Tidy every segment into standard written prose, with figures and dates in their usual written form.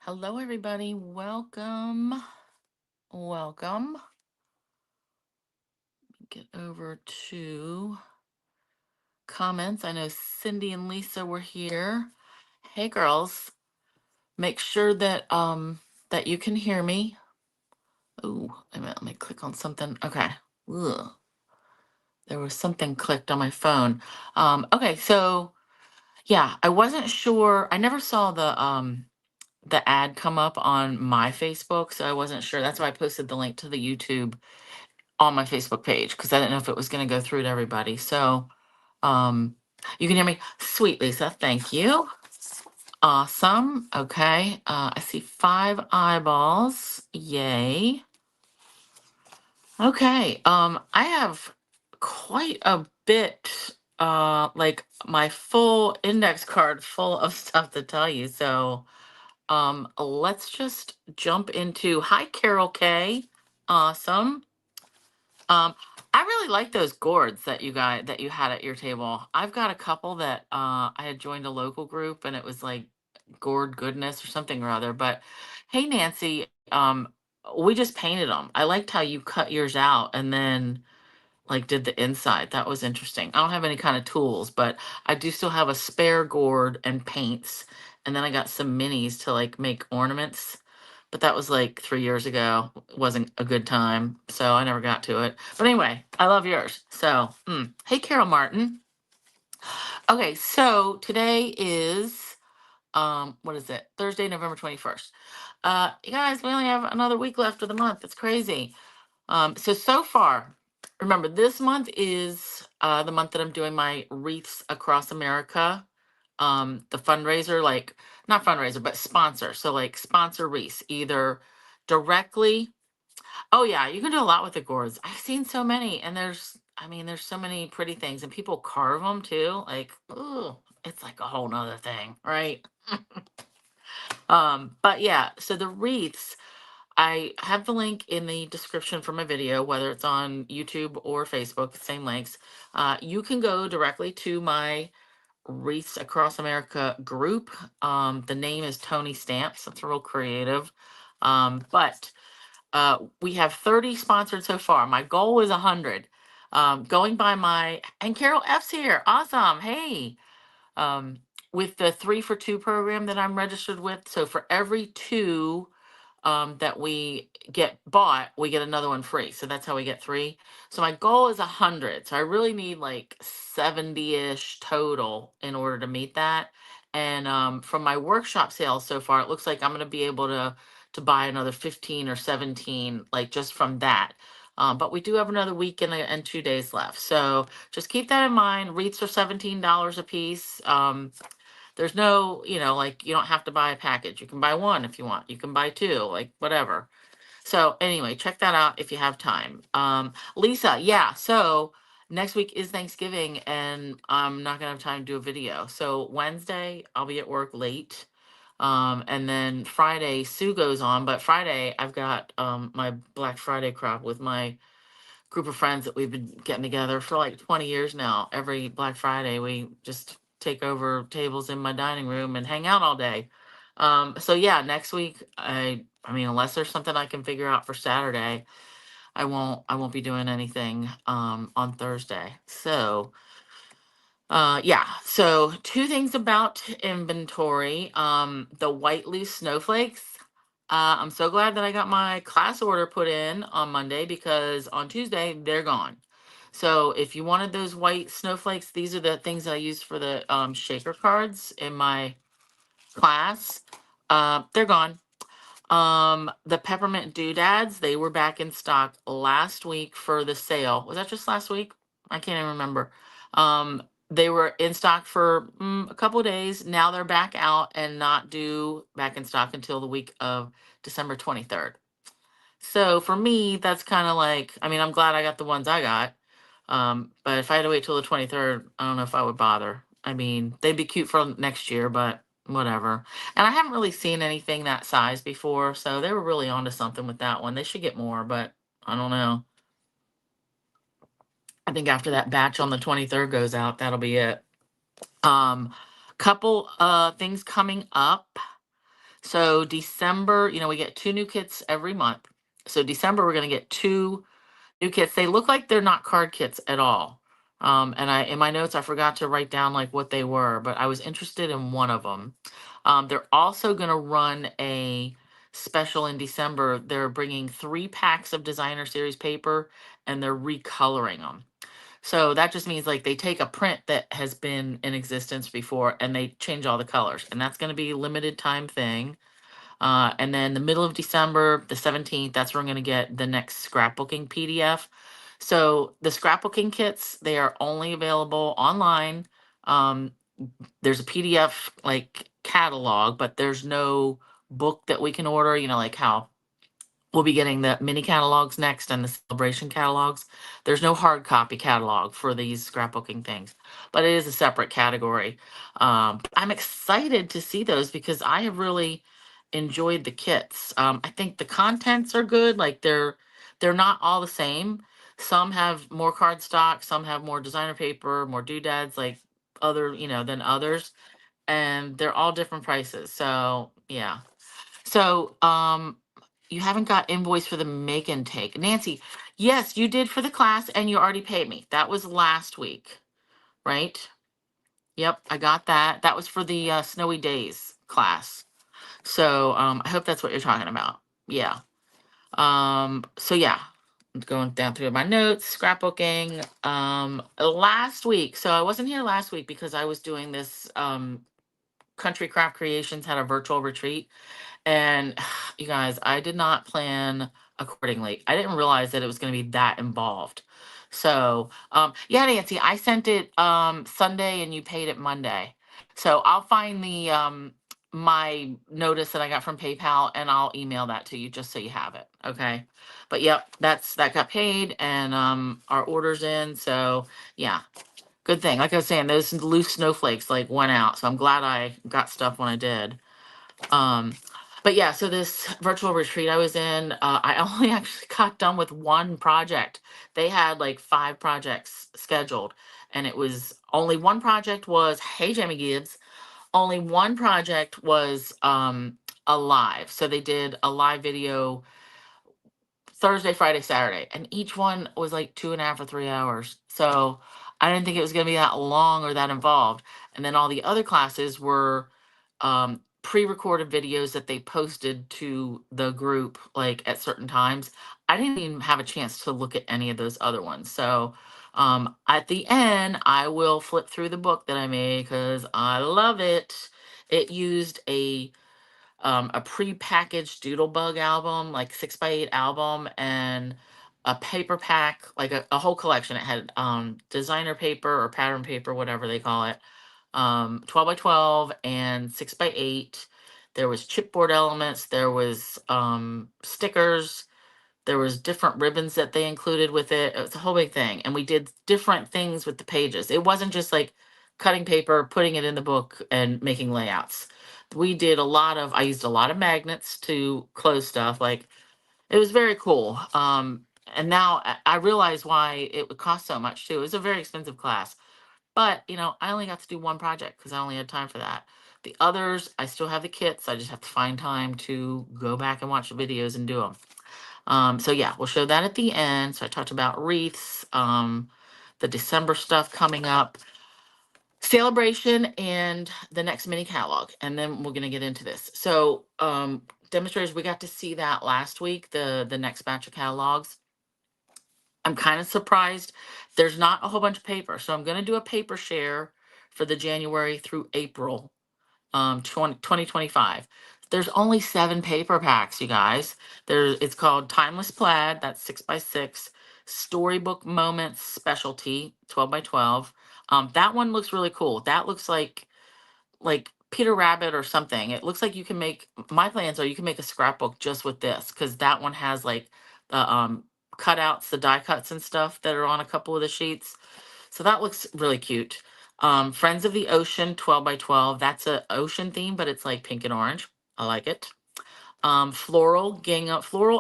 Hello, everybody. Welcome. Welcome. Get over to comments. I know Cindy and Lisa were here. Hey, girls. Make sure that you can hear me. Oh, wait a minute. Let me click on something. Okay. Ugh. There was something clicked on my phone. Okay, so yeah, I wasn't sure. I never saw the ad come up on my Facebook, so I wasn't sure. That's why I posted the link to the YouTube on my Facebook page because I didn't know if it was going to go through to everybody. So, um, you can hear me. Sweet, Lisa. Thank you. Awesome. Okay. I see 5 eyeballs. Yay. Okay. I have quite a bit, like my full index card full of stuff to tell you. So, let's just jump into, hi, Carol K. Awesome. Um, I really like those gourds that you had at your table. I've got a couple that I had joined a local group and it was like gourd goodness or something or other. But hey, Nancy, we just painted them. I liked how you cut yours out and then like did the inside. That was interesting. I don't have any kind of tools, but I do still have a spare gourd and paints. And then I got some minis to like make ornaments. But that was like 3 years ago. It wasn't a good time. So I never got to it. But anyway, I love yours. So, hey, Carol Martin. Okay, so today is, what is it? Thursday, November 21st. You guys, we only have another week left of the month. It's crazy. So far, remember this month is the month that I'm doing my Wreaths Across America. The fundraiser, like not fundraiser, but sponsor. So like sponsor Wreaths, either directly. Oh yeah, you can do a lot with the gourds. I've seen so many, and there's so many pretty things, and people carve them too. Like, ooh, it's like a whole nother thing, right? But yeah, so the wreaths. I have the link in the description for my video, whether it's on YouTube or Facebook, same links. You can go directly to my Wreaths Across America group. The name is ToniStamps. That's real creative. But we have 30 sponsored so far. My goal is 100. Going by and Carol F's here. Awesome. Hey. Um, with the 3 for 2 program that I'm registered with. So for every two that we get bought, we get another one free. So that's how we get 3. So my goal is 100. So I really need like 70-ish total in order to meet that. And from my workshop sales so far, it looks like I'm going to be able to buy another 15 or 17, like just from that. But we do have another week and 2 days left. So just keep that in mind. Wreaths are $17 a piece. There's no, like you don't have to buy a package. You can buy one if you want. You can buy two, like whatever. So anyway, check that out if you have time. Lisa, yeah. So next week is Thanksgiving and I'm not gonna have time to do a video. So Wednesday I'll be at work late. And then Friday Sue goes on, but Friday I've got my Black Friday crop with my group of friends that we've been getting together for like 20 years now. Every Black Friday, we just take over tables in my dining room and hang out all day. So yeah, next week, I mean, unless there's something I can figure out for Saturday, I won't be doing anything on Thursday. So yeah, so 2 things about inventory. The white loose snowflakes. I'm so glad that I got my class order put in on Monday because on Tuesday they're gone. So if you wanted those white snowflakes, these are the things that I used for the shaker cards in my class. They're gone. The peppermint doodads, they were back in stock last week for the sale. Was that just last week? I can't even remember. They were in stock for a couple of days. Now they're back out and not due back in stock until the week of December 23rd. So for me, that's kind of like, I mean, I'm glad I got the ones I got. But if I had to wait till the 23rd, I don't know if I would bother. I mean, they'd be cute for next year, but whatever. And I haven't really seen anything that size before, so they were really onto something with that one. They should get more, but I don't know. I think after that batch on the 23rd goes out, that'll be it. Um, couple things coming up. So December, we get 2 new kits every month. So December, we're gonna get 2 new kits. They look like they're not card kits at all. And in my notes, I forgot to write down like what they were, but I was interested in one of them. They're also gonna run a special in December. They're bringing 3 packs of designer series paper and they're recoloring them. So that just means like they take a print that has been in existence before and they change all the colors. And that's going to be a limited time thing. And then the middle of December, the 17th, that's where I'm going to get the next scrapbooking PDF. So the scrapbooking kits, they are only available online. Um, there's a PDF like catalog, but there's no book that we can order, like how we'll be getting the mini catalogs next and the celebration catalogs. There's no hard copy catalog for these scrapbooking things, but it is a separate category. I'm excited to see those because I have really enjoyed the kits. I think the contents are good. Like they're not all the same. Some have more cardstock, some have more designer paper, more doodads, like other, than others, and they're all different prices. So yeah. So, you haven't got invoice for the make and take. Nancy, yes, you did for the class and you already paid me. That was last week, right? Yep, I got that. That was for the Snowy Days class. So, I hope that's what you're talking about. Yeah. So yeah, I'm going down through my notes, scrapbooking. Last week, so I wasn't here last week because I was doing this Country Craft Creations had a virtual retreat. And you guys, I did not plan accordingly. I didn't realize that it was going to be that involved. So, yeah, Nancy, I sent it Sunday and you paid it Monday. So I'll find the my notice that I got from PayPal and I'll email that to you just so you have it. Okay. But yep, that got paid and our order's in. So yeah, good thing. Like I was saying, those loose snowflakes like went out. So I'm glad I got stuff when I did. Um, but yeah, so this virtual retreat I was in, I only actually got done with one project. They had like 5 projects scheduled, and it was only one project was, hey, Jamie Gibbs, only one project was a live. So they did a live video Thursday, Friday, Saturday, and each one was like 2.5 or 3 hours. So I didn't think it was going to be that long or that involved. And then all the other classes were pre-recorded videos that they posted to the group like at certain times. I didn't even have a chance to look at any of those other ones. So at the end, I will flip through the book that I made because I love it. It used a pre-packaged Doodlebug album, like 6x8 album, and a paper pack, like a whole collection. It had designer paper or pattern paper, whatever they call it, 12 by 12 and 6x8. There was chipboard elements. There was stickers. There was different ribbons that they included with it. It was a whole big thing. And we did different things with the pages. It wasn't just like cutting paper, putting it in the book and making layouts. We did I used a lot of magnets to close stuff. Like it was very cool. And now I realize why it would cost so much too. It was a very expensive class. But, I only got to do one project because I only had time for that. The others, I still have the kits. I just have to find time to go back and watch the videos and do them. So yeah, we'll show that at the end. So I talked about wreaths, the December stuff coming up, celebration, and the next mini catalog. And then we're gonna get into this. So demonstrators, we got to see that last week, the next batch of catalogs. I'm kind of surprised there's not a whole bunch of paper. So I'm gonna do a paper share for the January through April 2025. There's only 7 paper packs, you guys. It's called Timeless Plaid, that's 6x6. Storybook Moments Specialty, 12 by 12. That one looks really cool. That looks like Peter Rabbit or something. It looks like you can make, my plans are you can make a scrapbook just with this, because that one has like the cutouts, the die cuts and stuff that are on a couple of the sheets. So that looks really cute. Friends of the Ocean, 12 by 12. That's a ocean theme, but it's like pink and orange. I like it. Floral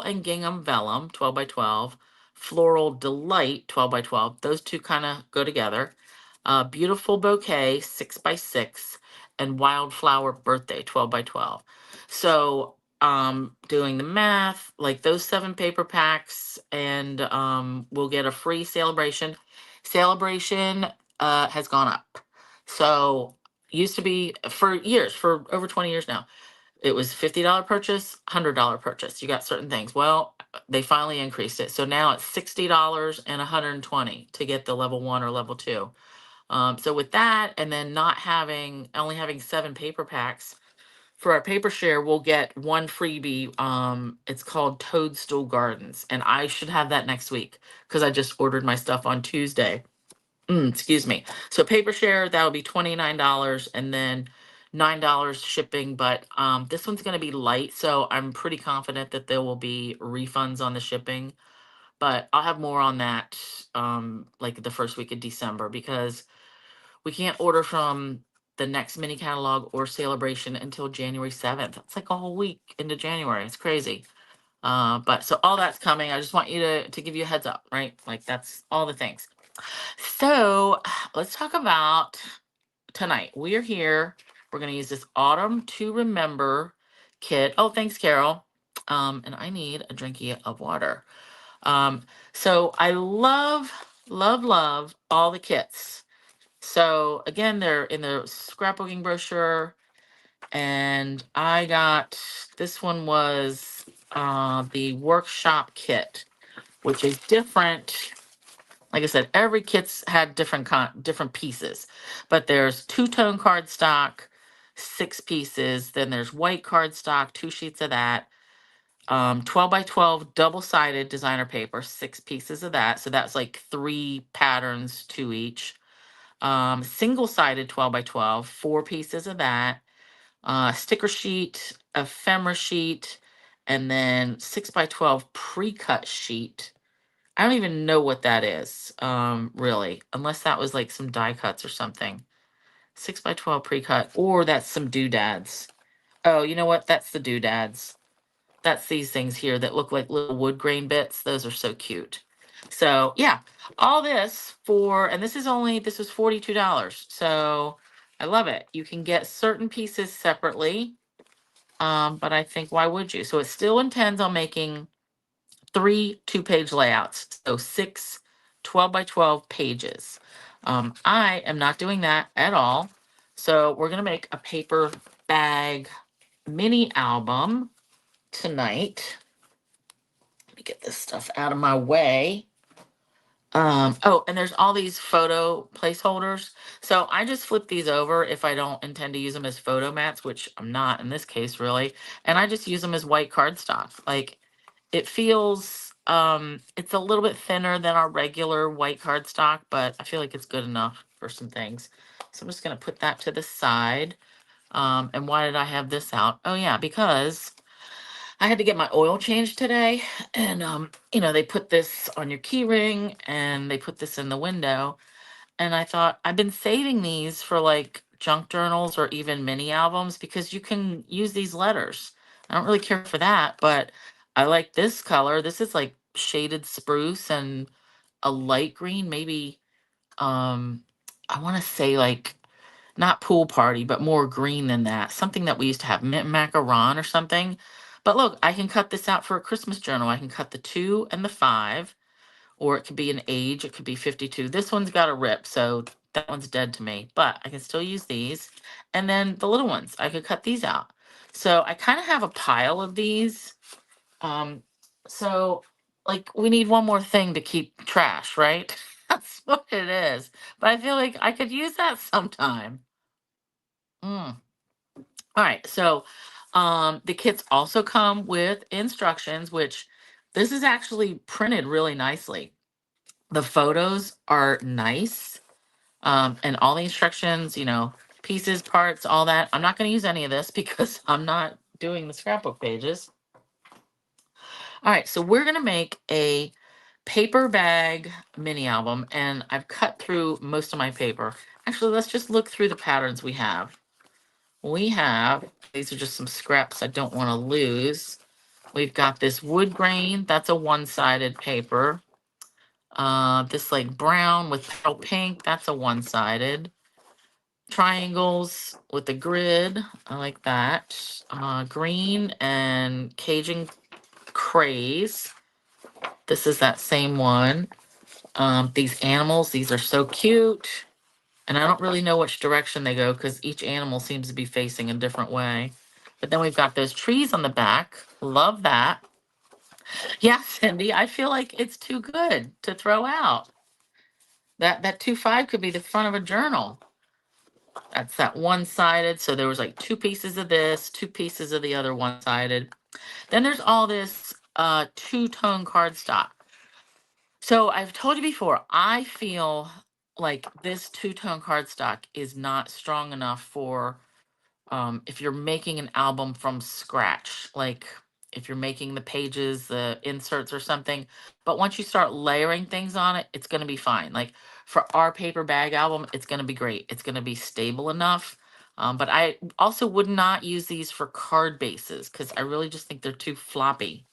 and gingham vellum, 12 by 12. Floral Delight, 12 by 12. Those two kind of go together. Beautiful Bouquet, 6 by 6. and Wildflower Birthday 12 by 12. So doing the math, like those 7 paper packs, and we'll get a free celebration. Celebration has gone up. So used to be for years, for over 20 years now, it was $50 purchase, $100 purchase. You got certain things. Well, they finally increased it. So now it's $60 and $120 to get the level 1 or level 2. So with that, and then only having 7 paper packs for our paper share, we'll get one freebie. It's called Toadstool Gardens, and I should have that next week because I just ordered my stuff on Tuesday. Excuse me. So paper share, that would be $29, and then $9 shipping. But this one's going to be light, so I'm pretty confident that there will be refunds on the shipping. But I'll have more on that like the first week of December, because we can't order from the next mini catalog or celebration until January 7th. It's like a whole week into January. It's crazy. But so all that's coming. I just want you to give you a heads up, right? Like that's all the things. So let's talk about tonight. We are here. We're going to use this Autumn to Remember kit. Oh, thanks, Carol. And I need a drinky of water. Um, so I love, love, love all the kits. So again, they're in the scrapbooking brochure, and I got, this one was the workshop kit, which is different. Like I said, every kit's had different pieces, but there's 2-tone cardstock, 6 pieces. Then there's white cardstock, 2 sheets of that. 12 by 12 double-sided designer paper, 6 pieces of that. So that's like 3 patterns, 2 each. Single-sided 12 by 12, 4 pieces of that. Sticker sheet, ephemera sheet, and then 6 by 12 pre-cut sheet. I don't even know what that is, really, unless that was like some die cuts or something. 6 by 12 pre-cut, or that's some doodads. Oh, you know what? That's the doodads. That's these things here that look like little wood grain bits. Those are so cute. So yeah, all this for, and this is $42. So I love it. You can get certain pieces separately, but I think why would you? So it still intends on making 3 2-page layouts. So 6 12 by 12 pages. I am not doing that at all. So we're going to make a paper bag mini album tonight. Let me get this stuff out of my way. Oh, and there's all these photo placeholders. So I just flip these over if I don't intend to use them as photo mats, which I'm not in this case really. And I just use them as white cardstock. Like it feels, it's a little bit thinner than our regular white cardstock, but I feel like it's good enough for some things. So I'm just going to put that to the side. And why did I have this out? Oh yeah, because I had to get my oil changed today, and they put this on your key ring, and they put this in the window, and I thought I've been saving these for like junk journals or even mini albums because you can use these letters. I don't really care for that, but I like this color. This is like shaded spruce and a light green, maybe I want to say like not pool party, but more green than that. Something that we used to have, mint macaron or something. But look, I can cut this out for a Christmas journal. I can cut the 2 and the 5, or it could be an age. It could be 52. This one's got a rip, so that one's dead to me. But I can still use these. And then the little ones, I could cut these out. So I kind of have a pile of these. Um, so like we need one more thing to keep trash, right? That's what it is. But I feel like I could use that sometime. Mm. All right, so the kits also come with instructions, which this is actually printed really nicely. The photos are nice, and all the instructions, pieces, parts, all that. I'm not going to use any of this because I'm not doing the scrapbook pages. All right, so we're going to make a paper bag mini album, and I've cut through most of my paper. Actually, let's just look through the patterns we have. These are just some scraps I don't want to lose. We've got this wood grain, that's a one-sided paper. This like brown with pale pink, that's a one-sided. triangles with the grid. I like that. Green and Cajun Craze. This is that same one. These animals, these are so cute. And I don't really know which direction they go because each animal seems to be facing a different way. But then we've got those trees on the back. Love that. Yeah, Cindy, I feel like it's too good to throw out. That 2.5 could be the front of a journal. That's that one-sided. So there was like 2 pieces of this, 2 pieces of the other one-sided. Then there's all this two-tone cardstock. So I've told you before, I feel like this two-tone cardstock is not strong enough for if you're making an album from scratch, like if you're making the pages, the inserts or something. But once you start layering things on it, it's going to be fine. Like for our paper bag album, it's going to be great. It's going to be stable enough. But I also would not use these for card bases because I really just think they're too floppy.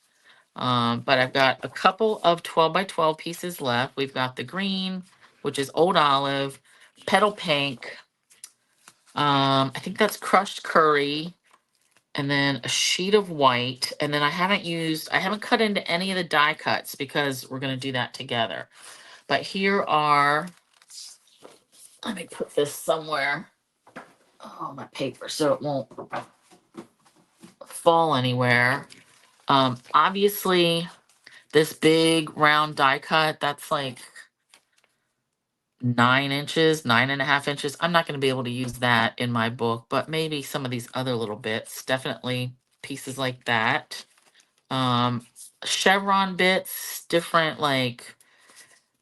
But I've got a couple of 12 by 12 pieces left. We've got the green, which is Old Olive, Petal Pink. I think that's crushed curry, and then a sheet of white. And then I haven't cut into any of the die cuts because we're going to do that together. But here are, let me put this somewhere. Oh, my paper, so it won't fall anywhere. Obviously, this big round die cut, that's like 9 inches, 9.5 inches. I'm not going to be able to use that in my book, but maybe some of these other little bits, definitely pieces like that. Chevron bits, different, like,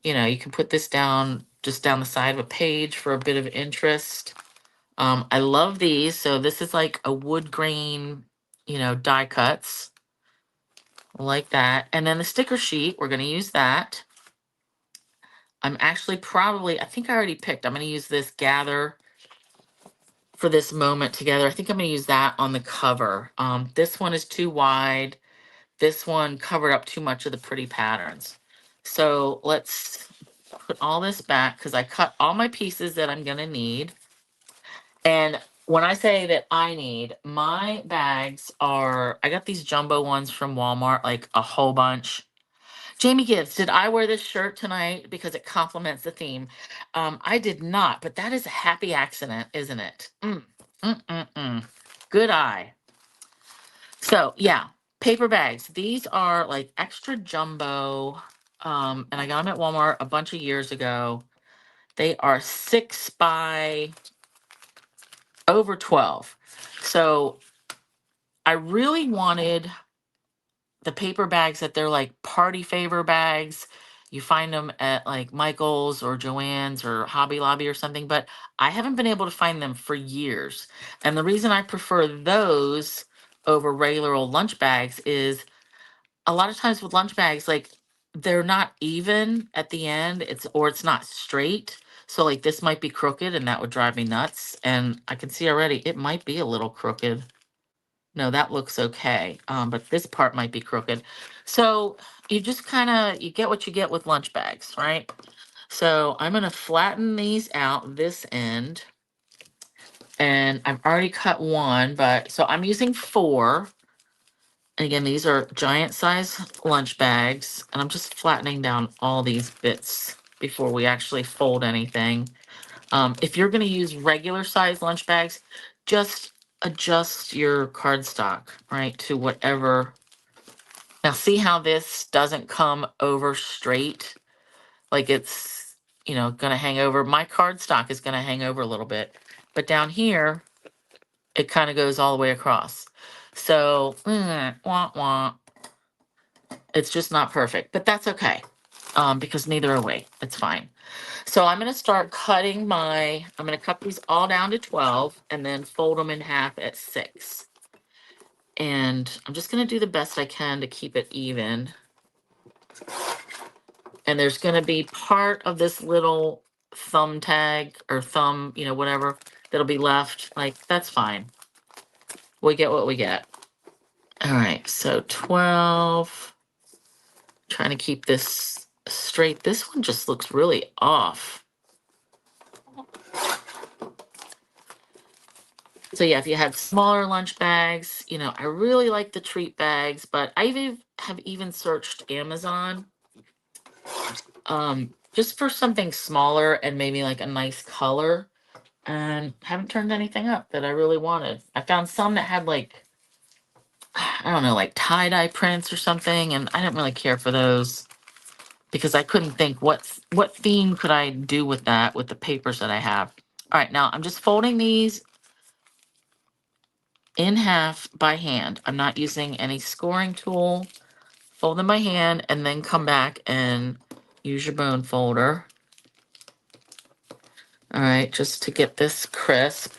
you can put this down just down the side of a page for a bit of interest. I love these. So this is like a wood grain, die cuts like that. And then the sticker sheet, we're going to use that. I'm actually I think I already picked. I'm going to use this Gather for this moment together. I think I'm going to use that on the cover. This one is too wide. This one covered up too much of the pretty patterns. So let's put all this back because I cut all my pieces that I'm going to need. And when I say that I need, my bags I got these jumbo ones from Walmart, like a whole bunch. Jamie Gibbs, did I wear this shirt tonight because it complements the theme? I did not, but that is a happy accident, isn't it? Good eye. So yeah, paper bags. These are like extra jumbo. And I got them at Walmart a bunch of years ago. They are 6 by over 12. So I really wanted the paper bags that they're like party favor bags. You find them at like Michael's or Joann's or Hobby Lobby or something, but I haven't been able to find them for years. And the reason I prefer those over regular old lunch bags is a lot of times with lunch bags, like they're not even at the end, it's not straight. So like this might be crooked and that would drive me nuts. And I can see already it might be a little crooked. No, that looks okay. But this part might be crooked. So you just you get what you get with lunch bags, right? So I'm gonna flatten these out this end. And I've already cut one, but so I'm using 4. And again, these are giant size lunch bags, and I'm just flattening down all these bits before we actually fold anything. If you're going to use regular size lunch bags, just adjust your cardstock, right, to whatever. Now, see how this doesn't come over straight? Like it's, going to hang over. My cardstock is going to hang over a little bit. But down here, it kind of goes all the way across. So, wah, wah. It's just not perfect, but that's okay because neither are we. It's fine. So I'm going to start cutting I'm going to cut these all down to 12 and then fold them in half at 6. And I'm just going to do the best I can to keep it even. And there's going to be part of this little thumb tag or thumb, whatever, that'll be left. Like, that's fine. We get what we get. All right, so 12. Trying to keep this straight. This one just looks really off. So yeah, if you had smaller lunch bags, you know, I really like the treat bags, but have even searched Amazon just for something smaller and maybe like a nice color, and haven't turned anything up that I really wanted. I found some that had like, I don't know, like tie-dye prints or something, and I didn't really care for those because I couldn't think what theme could I do with that with the papers that I have. All right, now I'm just folding these in half by hand. I'm not using any scoring tool. Fold them by hand and then come back and use your bone folder. All right, just to get this crisp.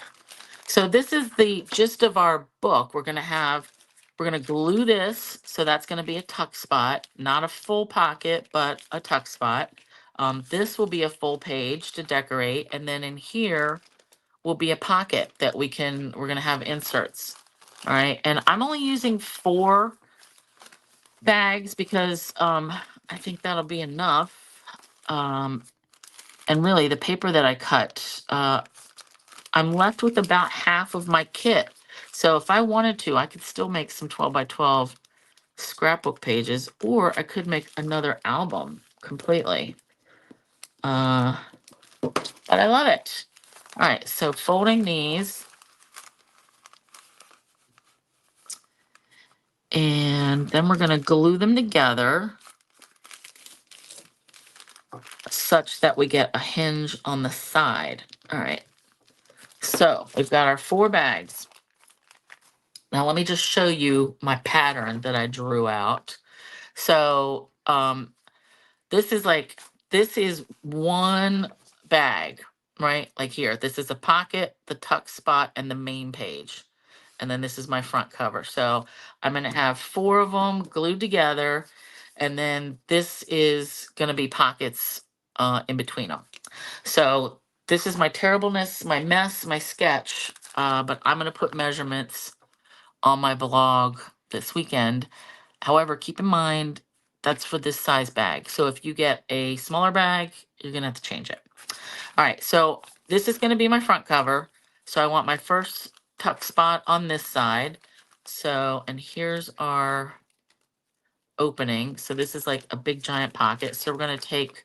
So this is the gist of our book. We're gonna glue this, so that's gonna be a tuck spot, not a full pocket, but a tuck spot. This will be a full page to decorate, and then in here will be a pocket that we're gonna have inserts. All right, and I'm only using 4 bags because I think that'll be enough. And really, the paper that I cut, I'm left with about half of my kit. So if I wanted to, I could still make some 12 by 12 scrapbook pages, or I could make another album completely. But I love it. All right, so folding these. And then we're gonna glue them together such that we get a hinge on the side. All right, so we've got our 4 bags. Now let me just show you my pattern that I drew out. So this is one bag, right? Like here, this is a pocket, the tuck spot, and the main page. And then this is my front cover. So I'm gonna have 4 of them glued together, and then this is gonna be pockets in between them. So this is my terribleness, my mess, my sketch, but I'm gonna put measurements on my blog this weekend. However, keep in mind, that's for this size bag. So if you get a smaller bag, you're gonna have to change it. All right, so this is gonna be my front cover. So I want my first tuck spot on this side. So, and here's our opening. So this is like a big giant pocket. So we're gonna take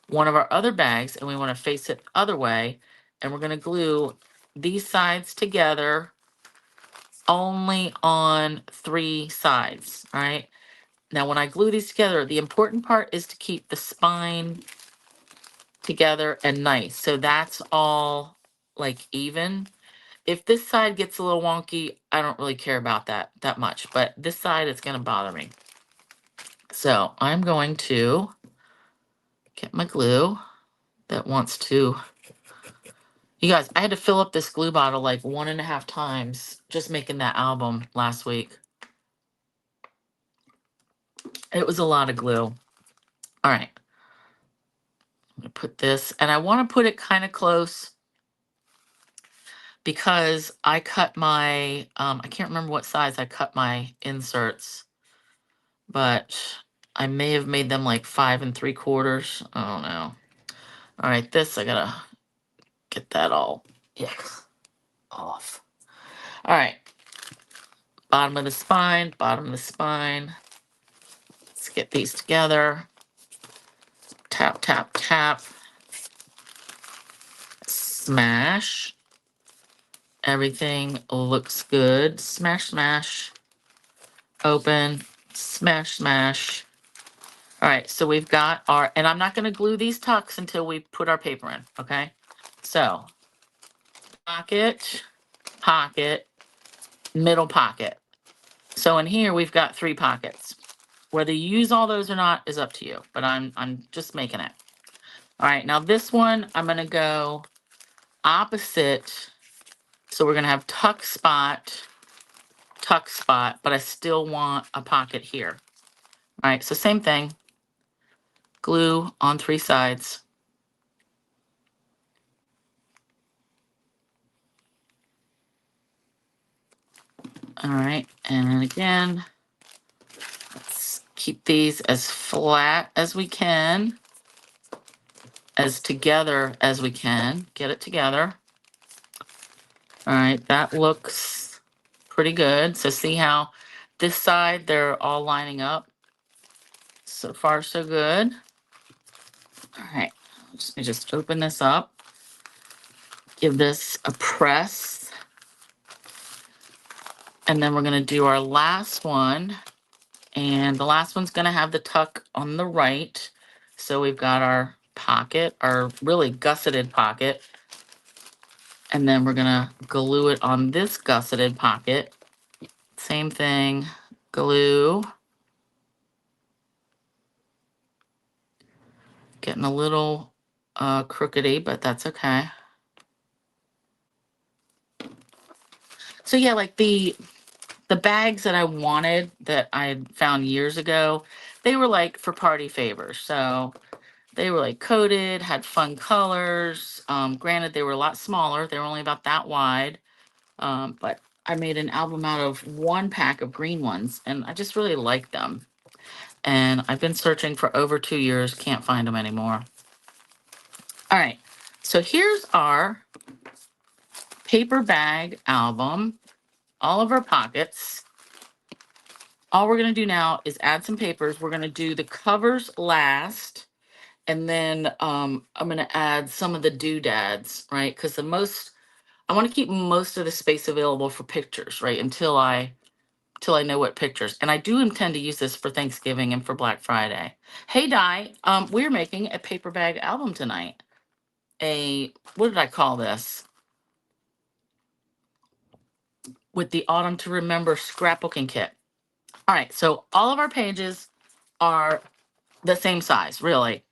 one of our other bags and we wanna face it the other way. And we're gonna glue these sides together only on 3 sides, all right? Now, when I glue these together, the important part is to keep the spine together and nice. So that's all like even. If this side gets a little wonky, I don't really care about that much, but this side is gonna bother me. So I'm going to get my glue that wants to, you guys, I had to fill up this glue bottle like 1.5 times just making that album last week. It was a lot of glue. All right. I'm gonna put this, and I want to put it kind of close because I cut my, I can't remember what size I cut my inserts, but I may have made them like 5 3/4. I don't know. All right, this, I gotta get that all, yes, off. All right, bottom of the spine, bottom of the spine. Let's get these together. Tap, tap, tap. Smash. Everything looks good. Smash, smash. Open, smash, smash. All right, so we've got our, and I'm not gonna glue these tucks until we put our paper in, okay? So, pocket, pocket, middle pocket. So in here, we've got 3 pockets. Whether you use all those or not is up to you, but I'm just making it. All right, now this one, I'm gonna go opposite. So we're gonna have tuck spot, but I still want a pocket here. All right, so same thing. Glue on 3 sides. All right, and again, let's keep these as flat as we can, as together as we can. Get it together. All right, that looks pretty good. So see how this side, they're all lining up. So far, so good. All right, let me just open this up. Give this a press. And then we're gonna do our last one. And the last one's gonna have the tuck on the right. So we've got our pocket, our really gusseted pocket. And then we're gonna glue it on this gusseted pocket. Same thing, glue. Getting a little crookedy, but that's okay. So yeah, like the bags that I wanted that I had found years ago, they were like for party favors. So they were like coated, had fun colors. Granted, they were a lot smaller. They were only about that wide. But I made an album out of one pack of green ones, and I just really liked them. And I've been searching for over 2 years, can't find them anymore. All right, so here's our paper bag album, all of our pockets. All we're gonna do now is add some papers. We're gonna do the covers last, and then I'm gonna add some of the doodads, right? Because I want to keep most of the space available for pictures, right? Until I know what pictures. And I do intend to use this for Thanksgiving and for Black Friday. Hey Di, we're making a paper bag album tonight. What did I call this? With the Autumn to Remember Scrapbooking Kit. All right, so all of our pages are the same size, really.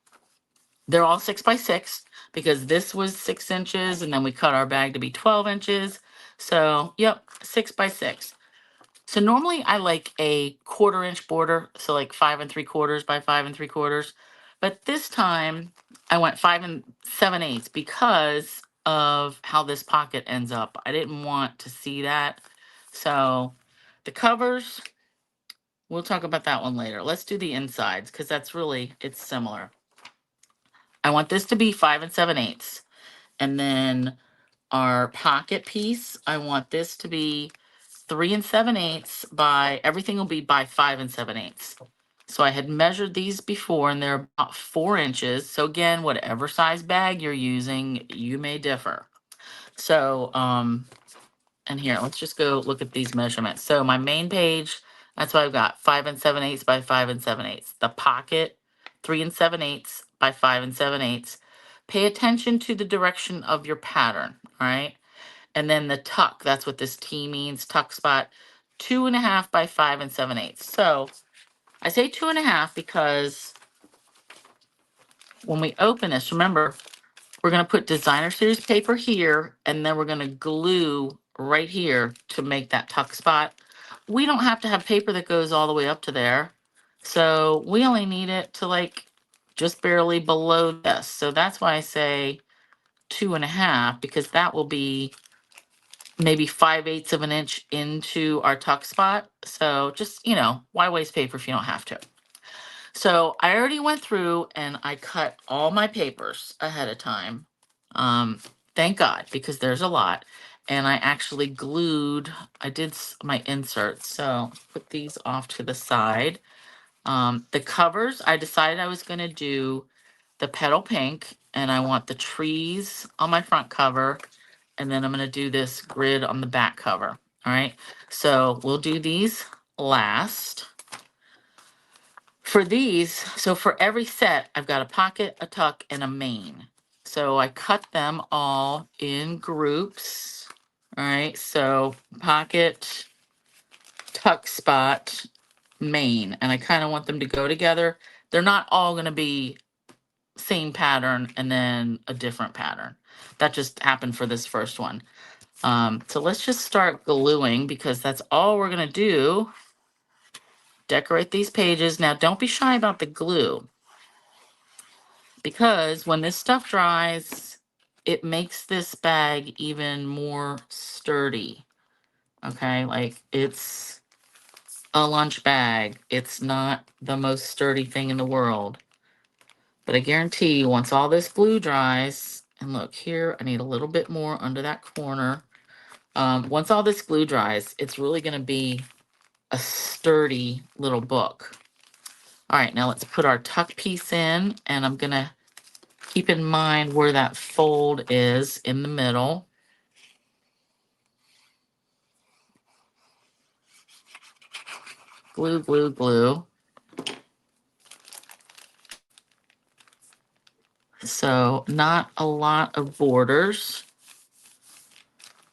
They're all 6x6 because this was 6 inches and then we cut our bag to be 12 inches. So, yep, 6x6. So normally I like a 1/4 inch border, so like 5 3/4 by 5 3/4. But this time I went 5 7/8 because of how this pocket ends up. I didn't want to see that. So the covers, we'll talk about that one later. Let's do the insides because it's similar. I want this to be 5 7/8. And then our pocket piece, I want this to be 3 7/8 by, everything will be by 5 7/8. So I had measured these before and they're about 4 inches. So again, whatever size bag you're using, you may differ. So, and here, let's just go look at these measurements. So my main page, that's what I've got, 5 7/8 by 5 7/8. The pocket, 3 7/8 by 5 7/8. Pay attention to the direction of your pattern, all right? And then the tuck, that's what this T means, tuck spot, 2.5 by 5 7/8. So I say 2.5 because when we open this, remember, we're going to put designer series paper here, and then we're going to glue right here to make that tuck spot. We don't have to have paper that goes all the way up to there. So we only need it to like just barely below this. So that's why I say 2.5, because that will be maybe 5/8 of an inch into our tuck spot. So just, why waste paper if you don't have to? So I already went through and I cut all my papers ahead of time. Thank God, because there's a lot. And I actually glued, I did my inserts. So put these off to the side. The covers, I decided I was going to do the petal pink, and I want the trees on my front cover, and then I'm going to do this grid on the back cover. All right, so we'll do these last. For these, so for every set, I've got a pocket, a tuck, and a main. So I cut them all in groups. All right, so pocket, tuck spot, main, and I kind of want them to go together. They're not all going to be same pattern and then a different pattern. That just happened for this first one. So let's just start gluing because that's all we're going to do. Decorate these pages. Now, don't be shy about the glue because when this stuff dries, it makes this bag even more sturdy. Okay, like it's a lunch bag. It's not the most sturdy thing in the world. But I guarantee you, once all this glue dries, and look here, I need a little bit more under that corner. Once all this glue dries, it's really going to be a sturdy little book. All right, now let's put our tuck piece in, and I'm going to keep in mind where that fold is in the middle. Glue, glue, glue. So not a lot of borders.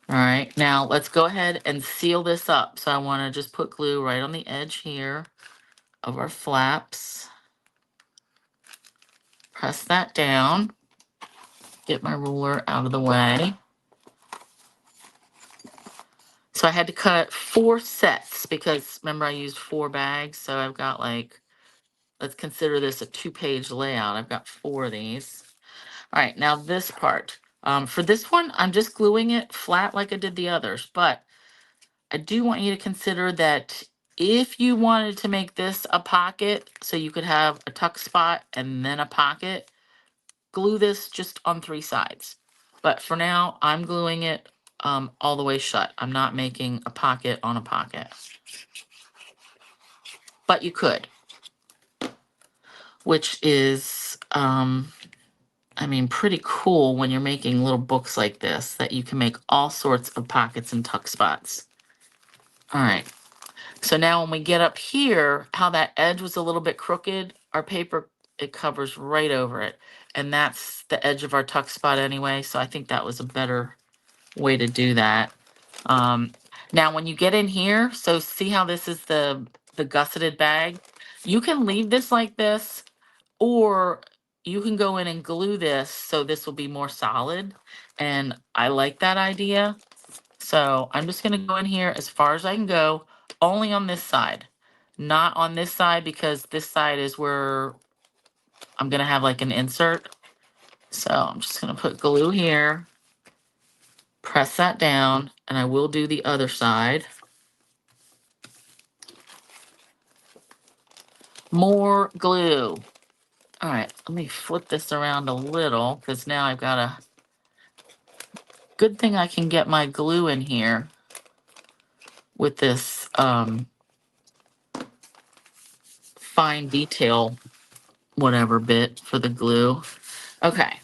All right, now let's go ahead and seal this up. So I want to just put glue right on the edge here of our flaps. Press that down. Get my ruler out of the way. So I had to cut 4 sets because remember I used 4 bags. So I've got like, let's consider this a 2-page layout. I've got 4 of these. All right, now this part. For this one, I'm just gluing it flat like I did the others, but I do want you to consider that if you wanted to make this a pocket, so you could have a tuck spot and then a pocket, glue this just on 3 sides. But for now, I'm gluing it all the way shut. I'm not making a pocket on a pocket. But you could, which is, I mean, pretty cool when you're making little books like this, that you can make all sorts of pockets and tuck spots. All right. So now when we get up here, how that edge was a little bit crooked, our paper, it covers right over it. And that's the edge of our tuck spot anyway. So I think that was a better way to do that. Now when you get in here, so see how this is the gusseted bag? You can leave this like this, or you can go in and glue this so this will be more solid. And I like that idea. So I'm just gonna go in here as far as I can go, only on this side, not on this side, because this side is where I'm gonna have like an insert. So I'm just gonna put glue here, press that down, and I will do the other side. More glue. All right, let me flip this around a little because now I've got a good thing I can get my glue in here with this fine detail, whatever bit for the glue. Okay,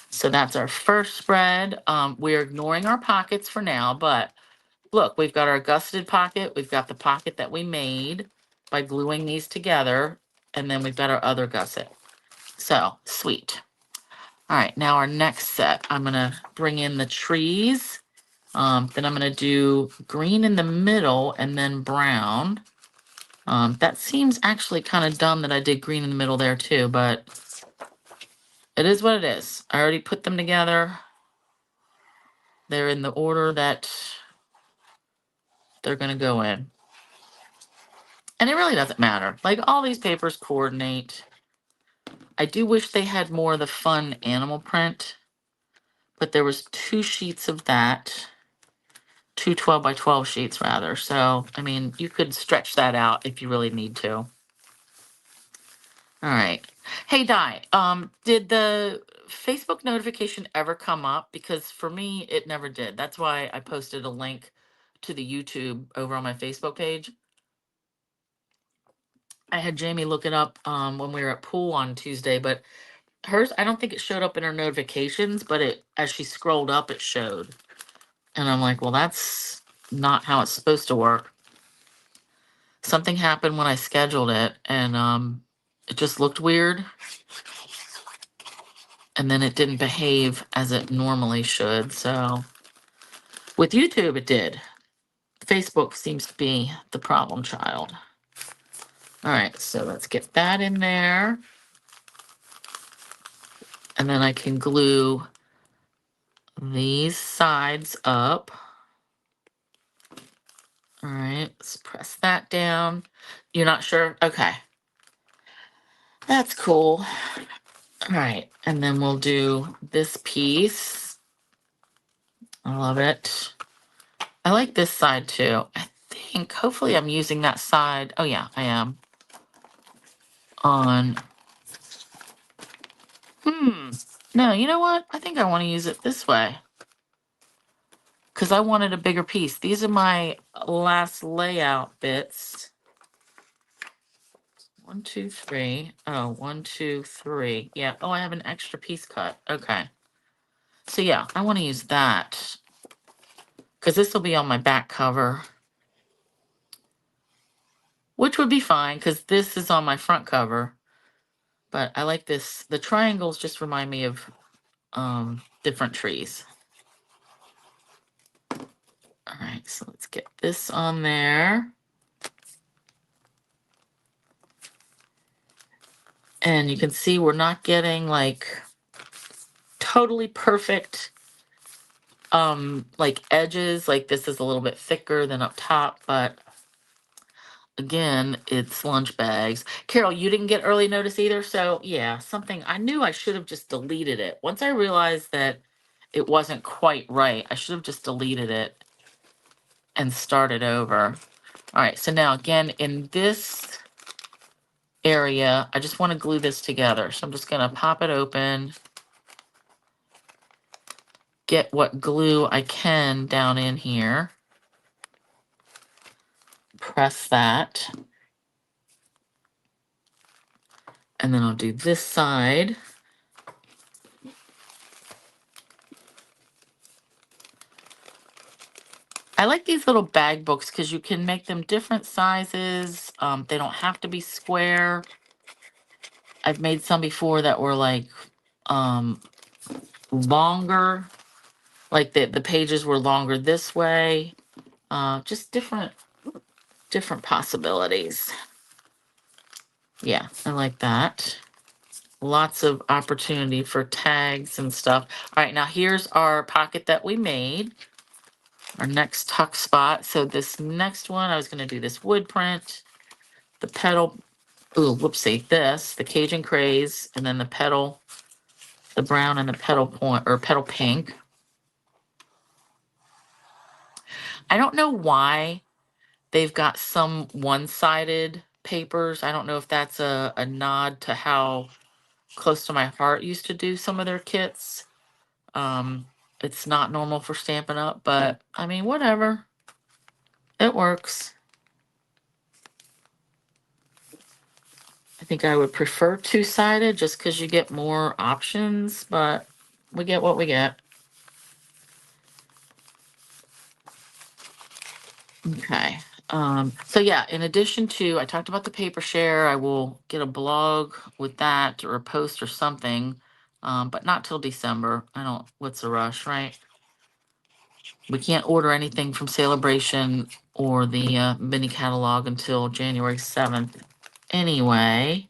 so that's our first spread. We're ignoring our pockets for now, but look, we've got our gusseted pocket. We've got the pocket that we made by gluing these together, and then we've got our other gusset. So sweet. All right, now our next set, I'm gonna bring in the trees. Then I'm gonna do green in the middle and then brown. That seems actually kind of dumb that I did green in the middle there too, but it is what it is. I already put them together. They're in the order that they're gonna go in. And it really doesn't matter. Like, all these papers coordinate. I do wish they had more of the fun animal print, but there was 2 sheets of that. 2 12 by 12 sheets rather. So, I mean, you could stretch that out if you really need to. All right. Hey, Di, did the Facebook notification ever come up? Because for me, it never did. That's why I posted a link to the YouTube over on my Facebook page. I had Jamie look it up when we were at pool on Tuesday, but hers, I don't think it showed up in her notifications, but it, as she scrolled up, it showed. And I'm like, well, that's not how it's supposed to work. Something happened when I scheduled it, and it just looked weird. And then it didn't behave as it normally should. So with YouTube, it did. Facebook seems to be the problem child. All right, so let's get that in there. And then I can glue these sides up. All right, let's press that down. You're not sure? Okay. That's cool. All right, and then we'll do this piece. I love it. I like this side too. I think, hopefully I'm using that side. Oh yeah, I am. On, no, you know what? I think I want to use it this way. because I wanted a bigger piece. These are my last layout bits. 1, 2, 3. Oh, 1, 2, 3. Yeah. Oh, I have an extra piece cut. Okay. So yeah, I want to use that because this will be on my back cover, which would be fine because this is on my front cover. But I like this. The triangles just remind me of different trees. All right, so let's get this on there. And you can see we're not getting like totally perfect like edges. Like this is a little bit thicker than up top, but again, it's lunch bags. Carol, you didn't get early notice either. So yeah, something I knew I should have just deleted it. Once I realized that it wasn't quite right, I should have just deleted it and started over. All right, so now again, in this area, I just want to glue this together. So I'm just gonna pop it open, get what glue I can down in here, press that, and then I'll do this side. I like these little bag books because you can make them different sizes. They don't have to be square. I've made some before that were like longer, like the pages were longer this way. Just different possibilities. Yeah, I like that. Lots of opportunity for tags and stuff. All right, now here's our pocket that we made. Our next tuck spot. So this next one, I was going to do this wood print, the petal, ooh, whoopsie, this, the Cajun Craze, and then the petal, the brown and the petal point, or petal pink. I don't know why they've got some one-sided papers. I don't know if that's a nod to how Close to My Heart used to do some of their kits. It's not normal for Stampin' Up, but I mean, whatever. It works. I think I would prefer two-sided just because you get more options, but we get what we get. Okay. So yeah, in addition to, I talked about the paper share, I will get a blog with that or a post or something, but not till December. What's the rush, right? We can't order anything from Celebration or the mini catalog until January 7th anyway.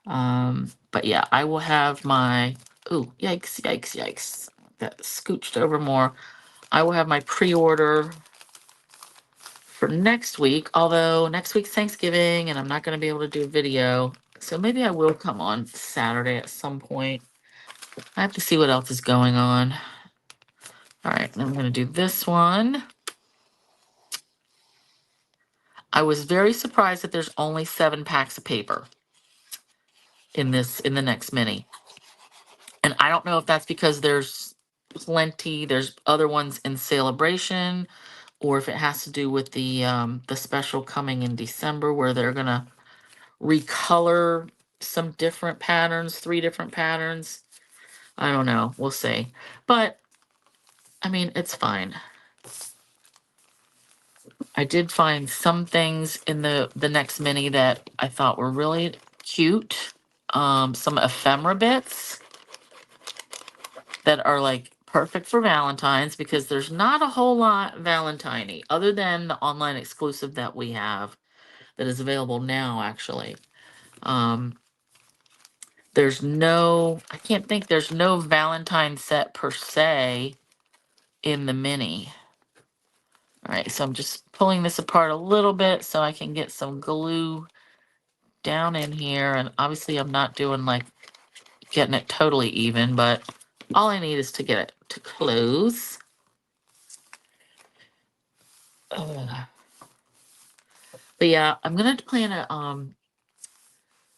But yeah, I will have my, ooh, yikes, yikes, yikes. That scooched over more. I will have my pre-order for next week, although next week's Thanksgiving and I'm not going to be able to do a video. So maybe I will come on Saturday at some point. I have to see what else is going on. All right, I'm going to do this one. I was very surprised that there's only 7 packs of paper in the next mini. And I don't know if that's because there's other ones in Celebration, or if it has to do with the special coming in December where they're gonna recolor some different patterns, 3 different patterns. I don't know. We'll see. But I mean, it's fine. I did find some things in the next mini that I thought were really cute. Some ephemera bits that are like perfect for Valentine's because there's not a whole lot Valentine-y other than the online exclusive that we have that is available now, actually. I can't think, there's no Valentine set per se in the mini. All right, so I'm just pulling this apart a little bit so I can get some glue down in here. And obviously I'm not doing like getting it totally even, but all I need is to get it to close. Ugh. But yeah, I'm gonna plan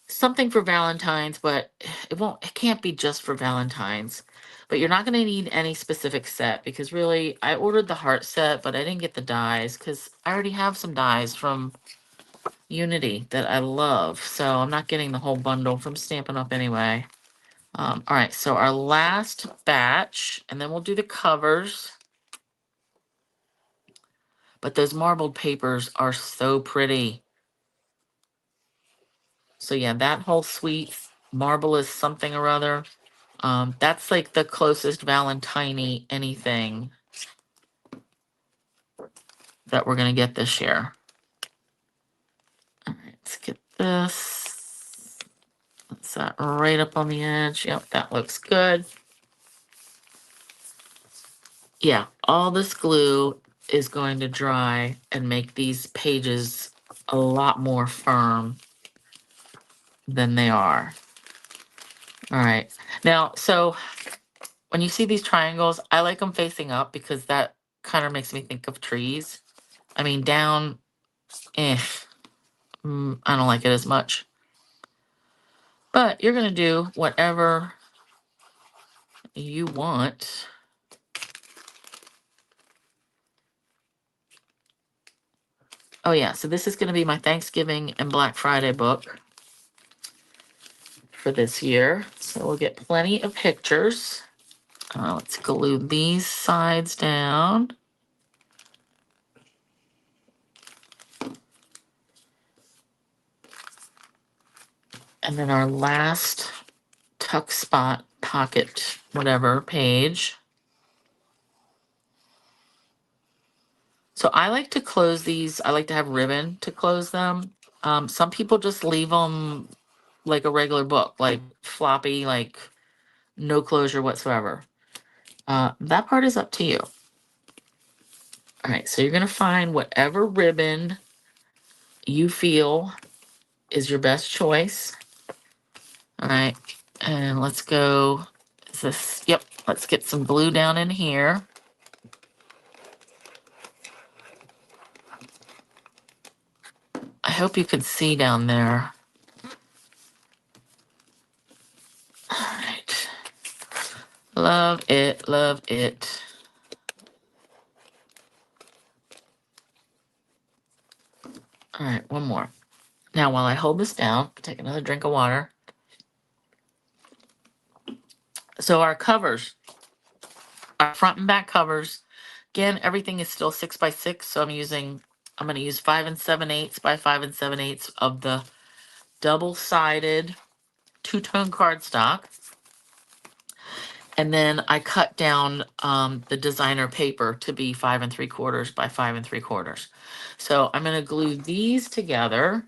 something for Valentine's, but it can't be just for Valentine's. But you're not going to need any specific set because really I ordered the heart set, but I didn't get the dies because I already have some dies from Unity that I love. So I'm not getting the whole bundle from Stampin' Up anyway. All right, so our last batch, and then we'll do the covers. But those marbled papers are so pretty. So yeah, that whole suite, marble is something or other. That's like the closest Valentine-y anything that we're gonna get this year. All right, let's get this. That's that right up on the edge. Yep, that looks good. Yeah, all this glue is going to dry and make these pages a lot more firm than they are. All right, now, so when you see these triangles, I like them facing up because that kind of makes me think of trees. I mean, down, I don't like it as much. But you're going to do whatever you want. Oh yeah, so this is going to be my Thanksgiving and Black Friday book for this year. So we'll get plenty of pictures. Let's glue these sides down. And then our last tuck spot, pocket, whatever page. So I like to close these. I like to have ribbon to close them. Some people just leave them like a regular book, like floppy, like no closure whatsoever. That part is up to you. All right, so you're going to find whatever ribbon you feel is your best choice. All right, and let's go. Is this? Yep, let's get some glue down in here. I hope you can see down there. All right. Love it, love it. All right, one more. Now, while I hold this down, take another drink of water. So our covers, our front and back covers, again, everything is still 6x6. So I'm going to use 5 7/8 by 5 7/8 of the double-sided two-tone cardstock. And then I cut down the designer paper to be 5 3/4 by 5 3/4. So I'm going to glue these together.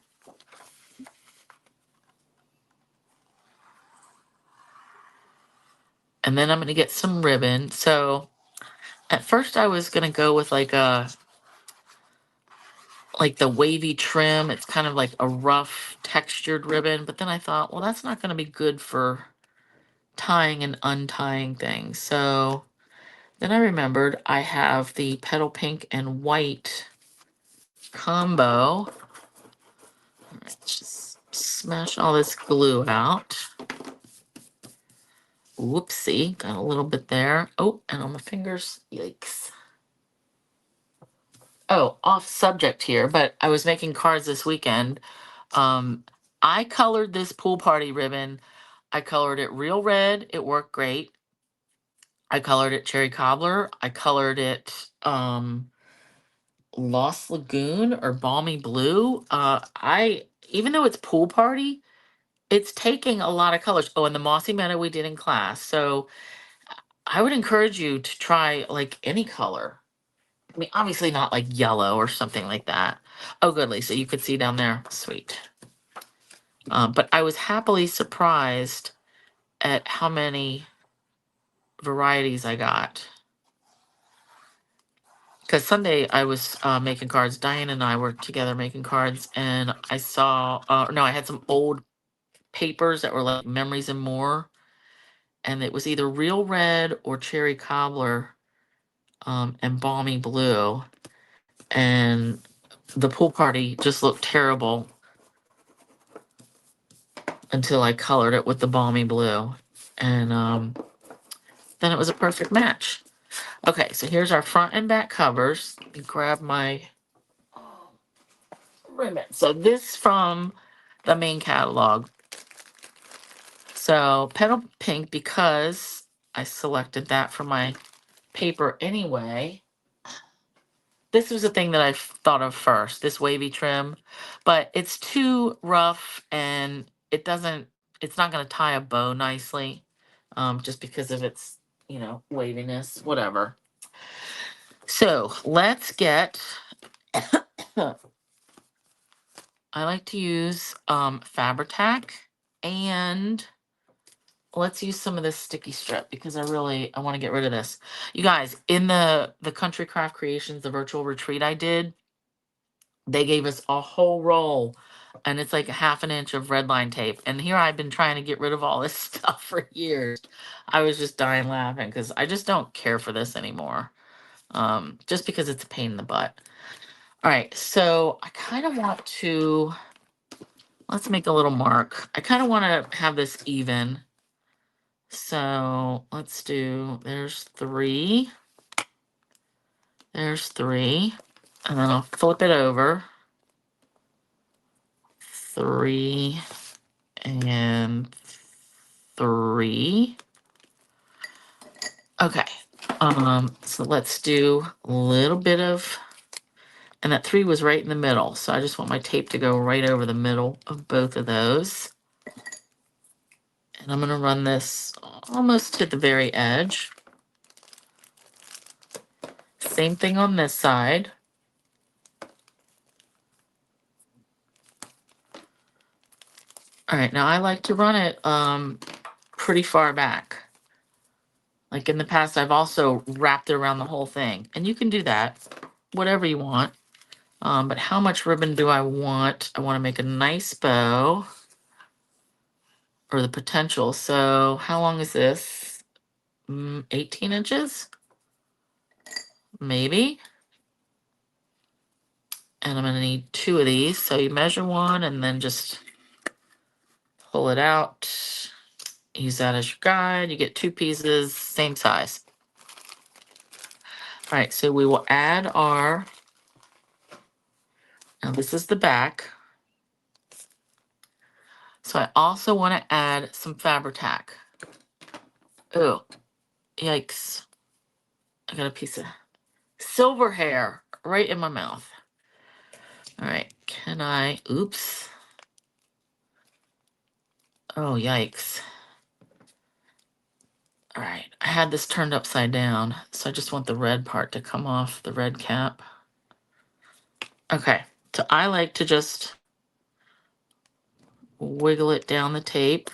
And then I'm going to get some ribbon. So at first I was going to go with like the wavy trim. It's kind of like a rough textured ribbon. But then I thought, well, that's not going to be good for tying and untying things. So then I remembered I have the petal pink and white combo. Let's just smash all this glue out. Whoopsie, got a little bit there. Oh, and on my fingers, yikes. Oh, off subject here, but I was making cards this weekend. I colored this pool party ribbon. I colored it real red. It worked great. I colored it cherry cobbler. I colored it Lost Lagoon or balmy blue. Even though it's pool party, it's taking a lot of colors. Oh, and the mossy meadow we did in class. So I would encourage you to try like any color. I mean, obviously not like yellow or something like that. Oh, good, Lisa, you could see down there. Sweet. But I was happily surprised at how many varieties I got. Because Sunday I was making cards. Diane and I were together making cards, and I saw, no, I had some old papers that were like Memories and More, and it was either real red or cherry cobbler and balmy blue. And the pool party just looked terrible. until I colored it with the balmy blue. And then it was a perfect match. Okay, so here's our front and back covers. Let me grab my ribbon. So this from the main catalog. So Petal Pink, because I selected that for my paper anyway. This was the thing that I thought of first, this wavy trim, but it's too rough and it's not going to tie a bow nicely, just because of its, waviness, whatever. So let's get, I like to use Fabri-Tac, and let's use some of this sticky strip because I want to get rid of this. You guys, in the Country Craft Creations, the virtual retreat I did, they gave us a whole roll, and it's like a half an inch of red line tape. And here I've been trying to get rid of all this stuff for years. I was just dying laughing because I just don't care for this anymore. Just because it's a pain in the butt. All right, so I kind of want to, let's make a little mark. I kind of want to have this even. So let's do, there's 3. There's 3. And then I'll flip it over. 3 and 3. Okay. So let's do a little bit of, and that 3 was right in the middle. So I just want my tape to go right over the middle of both of those. And I'm going to run this almost to the very edge. Same thing on this side. All right, now I like to run it pretty far back. Like in the past, I've also wrapped it around the whole thing. And you can do that, whatever you want. But how much ribbon do I want? I want to make a nice bow, or the potential. So how long is this? 18 inches? Maybe. And I'm going to need 2 of these. So you measure one and then just pull it out. Use that as your guide. You get 2 pieces, same size. All right, so we will add our, now this is the back. So I also want to add some Fabri-Tac. Oh, yikes. I got a piece of silver hair right in my mouth. All right, can I, oops. Oh, yikes. All right, I had this turned upside down, so I just want the red part to come off, the red cap. Okay, so I like to just wiggle it down the tape,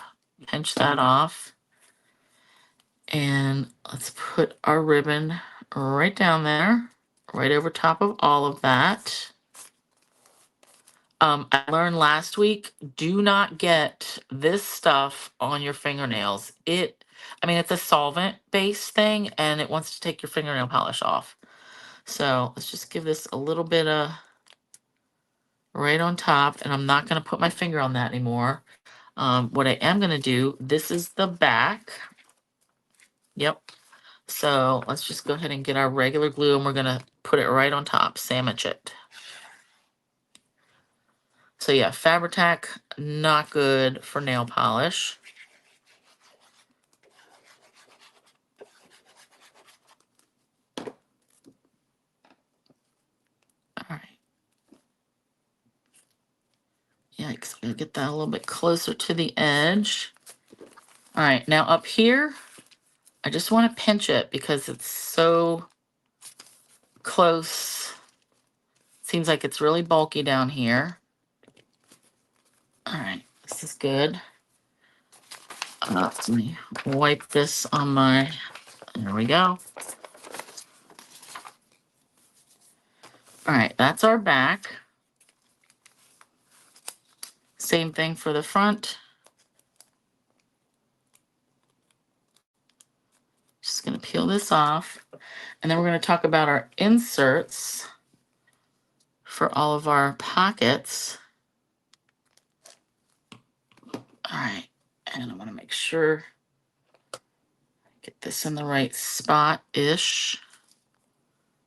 pinch that off, and let's put our ribbon right down there, right over top of all of that. I learned last week, do not get this stuff on your fingernails. It's a solvent-based thing, and it wants to take your fingernail polish off. So let's just give this a little bit of right on top, and I'm not going to put my finger on that anymore. What I am going to do, this is the back. Yep. So let's just go ahead and get our regular glue, and we're going to put it right on top, sandwich it. So yeah, Fabri-Tac, not good for nail polish. All right. Yikes, I'm gonna get that a little bit closer to the edge. All right, now up here, I just want to pinch it because it's so close. Seems like it's really bulky down here. All right, this is good. Let me wipe this on my, there we go. All right, that's our back. Same thing for the front. Just gonna peel this off. And then we're gonna talk about our inserts for all of our pockets. All right, and I want to make sure I get this in the right spot-ish.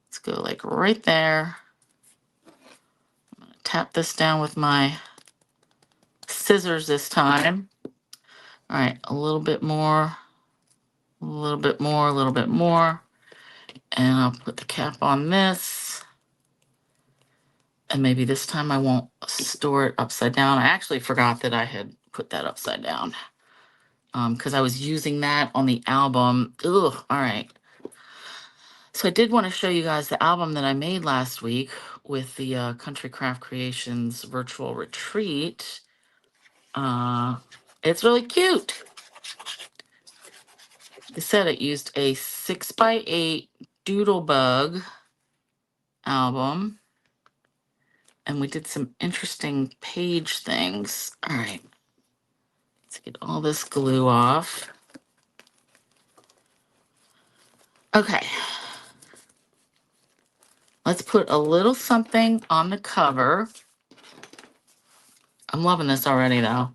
Let's go like right there. I'm gonna tap this down with my scissors this time. All right, a little bit more, a little bit more, a little bit more. And I'll put the cap on this. And maybe this time I won't store it upside down. I actually forgot that I had put that upside down because I was using that on the album. Ugh, all right. So I did want to show you guys the album that I made last week with the Country Craft Creations virtual retreat. It's really cute. They said it used a 6x8 doodlebug album. And we did some interesting page things. All right. Let's get all this glue off. Okay. Let's put a little something on the cover. I'm loving this already, though.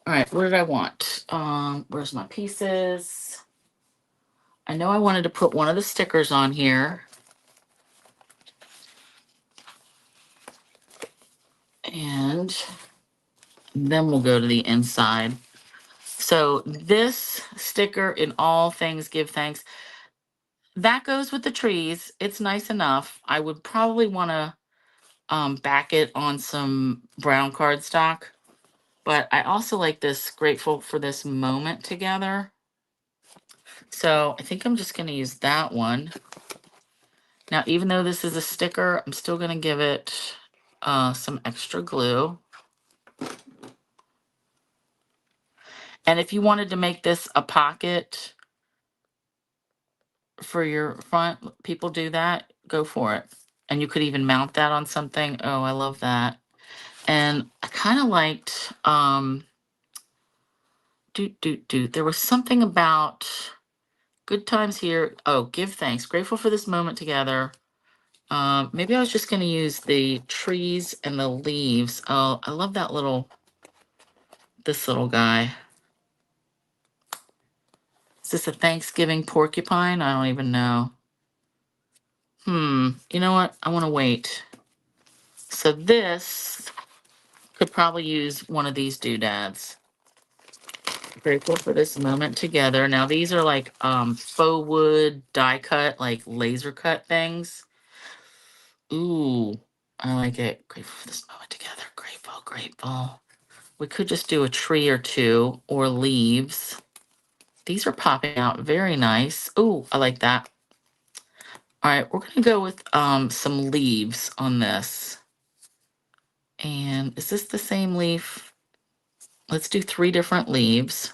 All right, what did I want? Where's my pieces? I know I wanted to put one of the stickers on here. And then we'll go to the inside. So this sticker, in all things give thanks, that goes with the trees. It's nice enough. I would probably want to back it on some brown cardstock. But I also like this, grateful for this moment together. So I think I'm just going to use that one. Now, even though this is a sticker, I'm still going to give it some extra glue. And if you wanted to make this a pocket for your front, people do that, go for it. And you could even mount that on something. Oh, I love that. And I kind of liked, there was something about good times here. Oh, give thanks. Grateful for this moment together. Maybe I was just going to use the trees and the leaves. Oh, I love that this little guy. Is this a Thanksgiving porcupine? I don't even know. You know what? I want to wait. So this could probably use one of these doodads. Grateful for this moment together. Now these are like faux wood die cut, like laser cut things. Ooh, I like it. Grateful for this moment together. Grateful, grateful. We could just do a tree or two or leaves. These are popping out very nice. Ooh, I like that. All right, we're gonna go with some leaves on this. And is this the same leaf? Let's do 3 different leaves.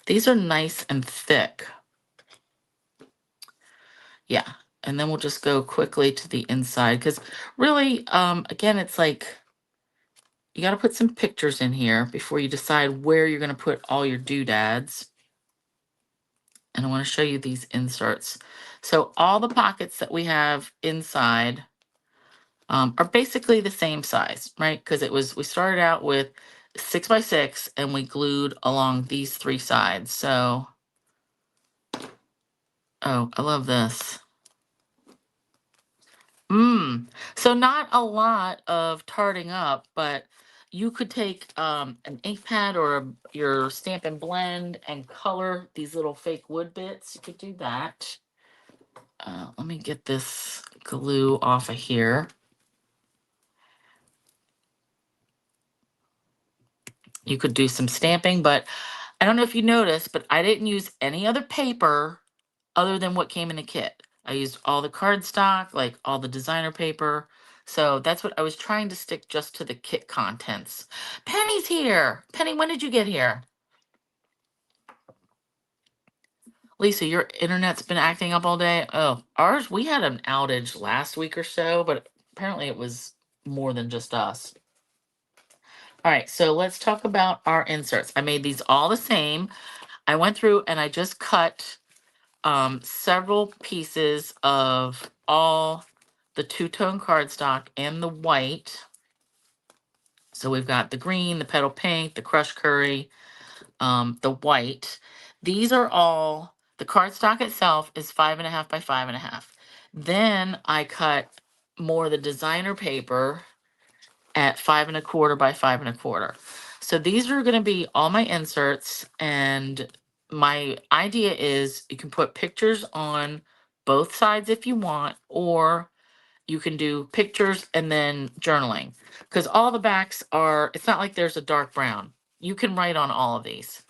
These are nice and thick. Yeah, and then we'll just go quickly to the inside because really, again, it's like you got to put some pictures in here before you decide where you're going to put all your doodads. And I want to show you these inserts. So all the pockets that we have inside are basically the same size, right? Because we started out with 6x6 and we glued along these 3 sides. So, oh, I love this. So not a lot of tarting up, but you could take an ink pad or your stamp and blend and color these little fake wood bits. You could do that. Let me get this glue off of here. You could do some stamping, but I don't know if you noticed, but I didn't use any other paper other than what came in the kit. I used all the cardstock, like all the designer paper. So that's what I was trying to stick just to the kit contents. Penny's here. Penny, when did you get here? Lisa, your internet's been acting up all day. Oh, ours, we had an outage last week or so, but apparently it was more than just us. All right, so let's talk about our inserts. I made these all the same. I went through and I just cut several pieces of all the two-tone cardstock and the white. So we've got the green, the petal pink, the crushed curry. the white. These are all, the cardstock itself is 5.5 by 5.5. Then I cut more of the designer paper at 5.25 by 5.25. So these are going to be all my inserts, and my idea is you can put pictures on both sides if you want, or you can do pictures and then journaling, because all the backs are, it's not like there's a dark brown. You can write on all of these.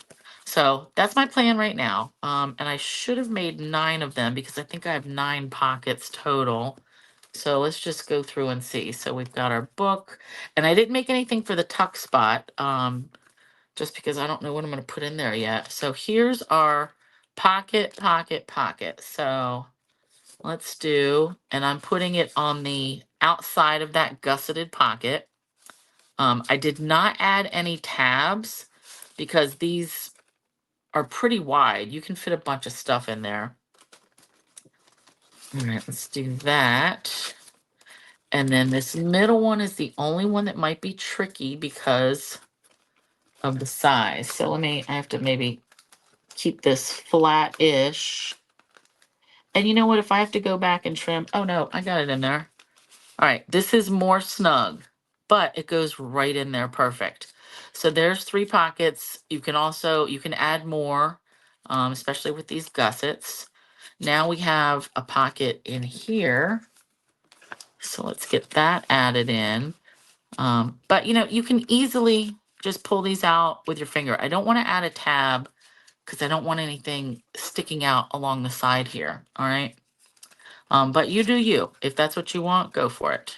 So that's my plan right now. And I should have made 9 of them because I think I have 9 pockets total. So let's just go through and see. So we've got our book, and I didn't make anything for the tuck spot, just because I don't know what I'm going to put in there yet. So here's our pocket, pocket, pocket. So let's do, and I'm putting it on the outside of that gusseted pocket. I did not add any tabs because these are pretty wide. You can fit a bunch of stuff in there. All right, let's do that. And then this middle one is the only one that might be tricky because of the size. So I have to maybe keep this flat-ish. And you know what, if I have to go back and trim, oh no, I got it in there. All right, this is more snug, but it goes right in there perfect. So there's 3 pockets. You can add more, especially with these gussets. Now we have a pocket in here. So let's get that added in. But you can easily just pull these out with your finger. I don't want to add a tab because I don't want anything sticking out along the side here. All right. But you do you. If that's what you want, go for it.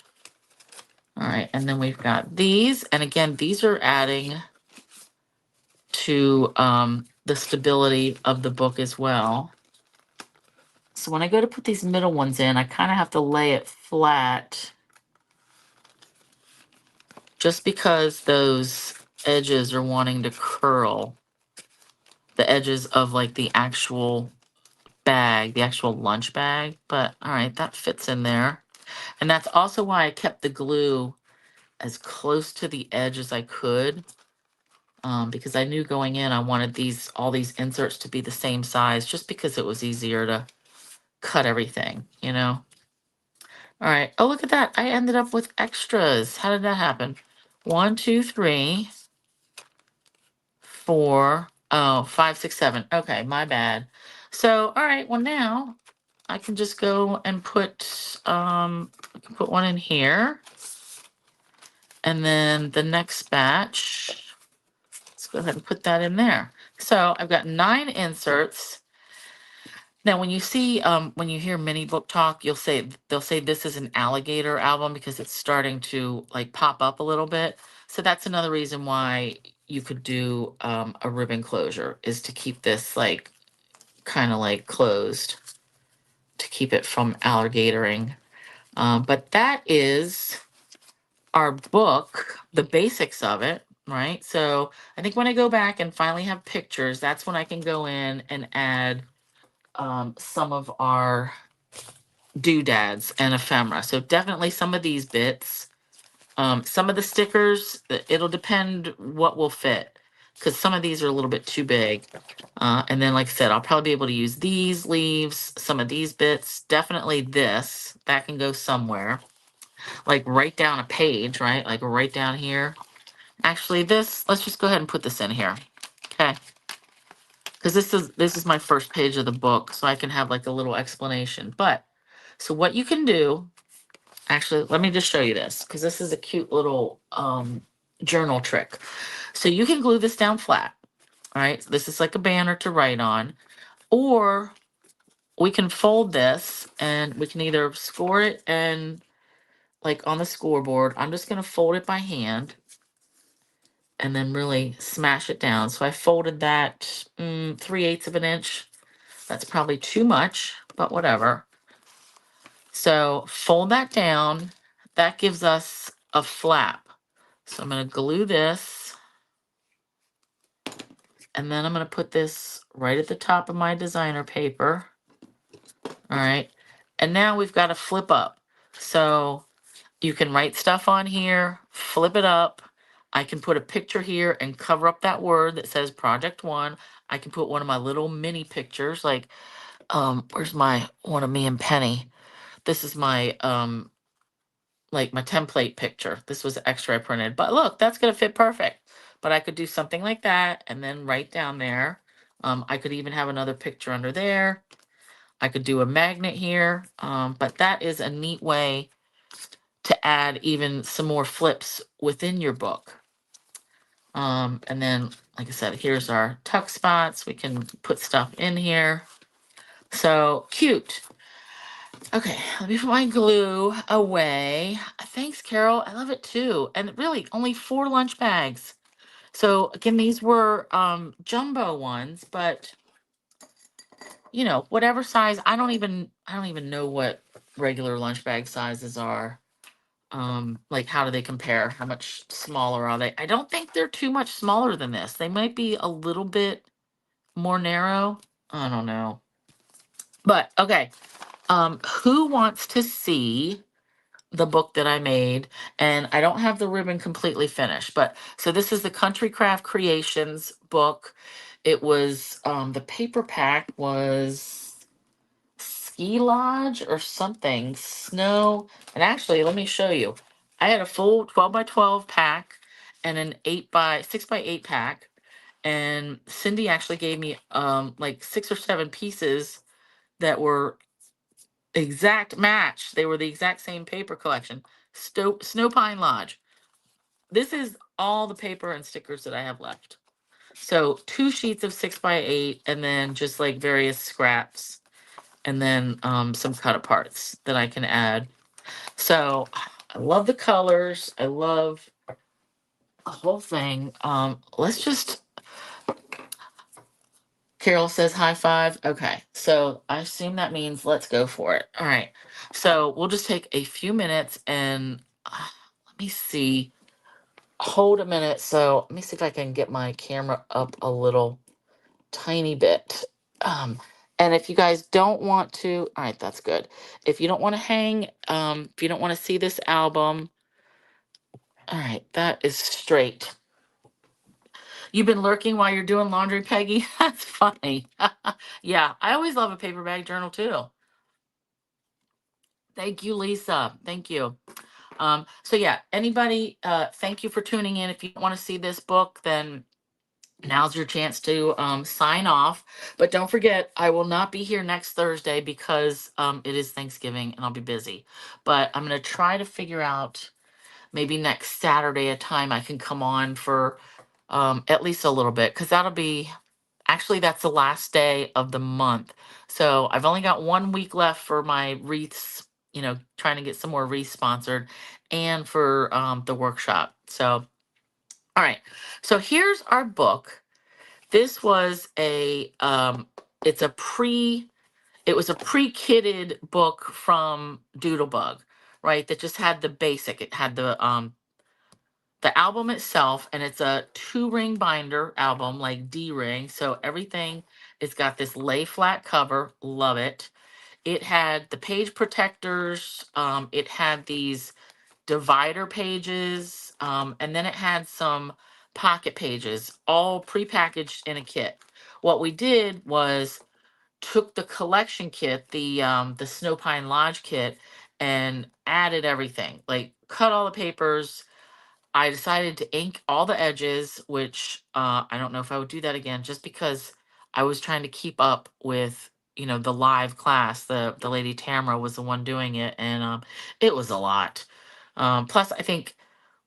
All right. And then we've got these. And again, these are adding to the stability of the book as well. So when I go to put these middle ones in, I kind of have to lay it flat just because those edges are wanting to curl. The edges of like the actual bag, the actual lunch bag. But all right, that fits in there. And that's also why I kept the glue as close to the edge as I could, because I knew going in I wanted all these inserts to be the same size, just because it was easier to cut everything, All right. Oh, look at that. I ended up with extras. How did that happen? 1, 2, 3, 4. Oh, 5, 6, 7. Okay, my bad. So, all right. Well, now I can just go and put one in here, and then the next batch. Let's go ahead and put that in there. So I've got 9 inserts. Now, when you hear mini book talk, they'll say this is an alligator album because it's starting to like pop up a little bit. So that's another reason why you could do a ribbon closure, is to keep this like kind of like closed, to keep it from alligatoring. But that is our book, the basics of it, right? So I think when I go back and finally have pictures, that's when I can go in and add some of our doodads and ephemera. So definitely some of these bits. Some of the stickers, it'll depend what will fit, because some of these are a little bit too big. And then, like I said, I'll probably be able to use these leaves, some of these bits, definitely this. That can go somewhere. Like right down a page, right? Like right down here. Actually, let's just go ahead and put this in here. Okay. Because this is my first page of the book, so I can have like a little explanation. But so what you can do, actually, let me just show you this, because this is a cute little journal trick. So you can glue this down flat. All right, this is like a banner to write on, or we can fold this and we can either score it and like on the scoreboard. I'm just going to fold it by hand and then really smash it down. So I folded that 3/8 of an inch. That's probably too much, but whatever. So fold that down. That gives us a flap. So I'm going to glue this, and then I'm going to put this right at the top of my designer paper. All right. And now we've got to flip up. So you can write stuff on here, flip it up. I can put a picture here and cover up that word that says Project One. I can put one of my little mini pictures, like, where's my one of me and Penny? This is my like my template picture. This was extra I printed, but look, that's gonna fit perfect. But I could do something like that and then write down there. I could even have another picture under there. I could do a magnet here, but that is a neat way to add even some more flips within your book. And then, like I said, here's our tuck spots. We can put stuff in here. So cute. Okay, let me put my glue away. Thanks, Carol. I love it too. And really, only 4 lunch bags. So again, these were jumbo ones, but you know, whatever size. I don't even know what regular lunch bag sizes are. Like how do they compare? How much smaller are they? I don't think they're too much smaller than this. They might be a little bit more narrow. I don't know. But okay. Who wants to see the book that I made? And I don't have the ribbon completely finished, but so this is the Country Craft Creations book. It was the paper pack was Ski Lodge or something, snow. And actually, let me show you. I had a full 12 by 12 pack and an 6 by 8 pack. And Cindy actually gave me like 6 or 7 pieces that were exact match. They were the exact same paper collection. Snow Pine Lodge. This is all the paper and stickers that I have left. So 2 sheets of 6 by 8 and then just like various scraps and then some cut aparts that I can add. So I love the colors. I love the whole thing. Let's just, Carol says high five. Okay, so I assume that means let's go for it. All right, so we'll just take a few minutes and let me see. Hold a minute. So let me see if I can get my camera up a little tiny bit. Um, and if you guys don't want to, all right, that's good. If you don't want to hang, if you don't want to see this album, all right, that is straight. You've been lurking while you're doing laundry, Peggy? That's funny. Yeah, I always love a paper bag journal too. Thank you, Lisa. Thank you. So yeah, anybody, thank you for tuning in. If you want to see this book, then now's your chance to sign off. But don't forget, I will not be here next Thursday because it is Thanksgiving and I'll be busy. But I'm going to try to figure out maybe next Saturday a time I can come on for at least a little bit, because that'll be actually that's the last day of the month. So I've only got 1 week left for my wreaths, you know, trying to get some more wreaths sponsored and for the workshop. So, all right. So here's our book. This was it's a pre it was a pre-kitted book from Doodlebug, right? That just had the basic. It had the album itself, and it's a 2-ring binder album, like D-ring. So everything, it's got this lay flat cover. Love it. It had the page protectors. It had these divider pages, and then it had some pocket pages, all prepackaged in a kit. What we did was took the collection kit, the Snow Pine Lodge kit, and added everything, like cut all the papers. I decided to ink all the edges, which I don't know if I would do that again, just because I was trying to keep up with, you know, the live class. The lady Tamara was the one doing it, and it was a lot. Plus, I think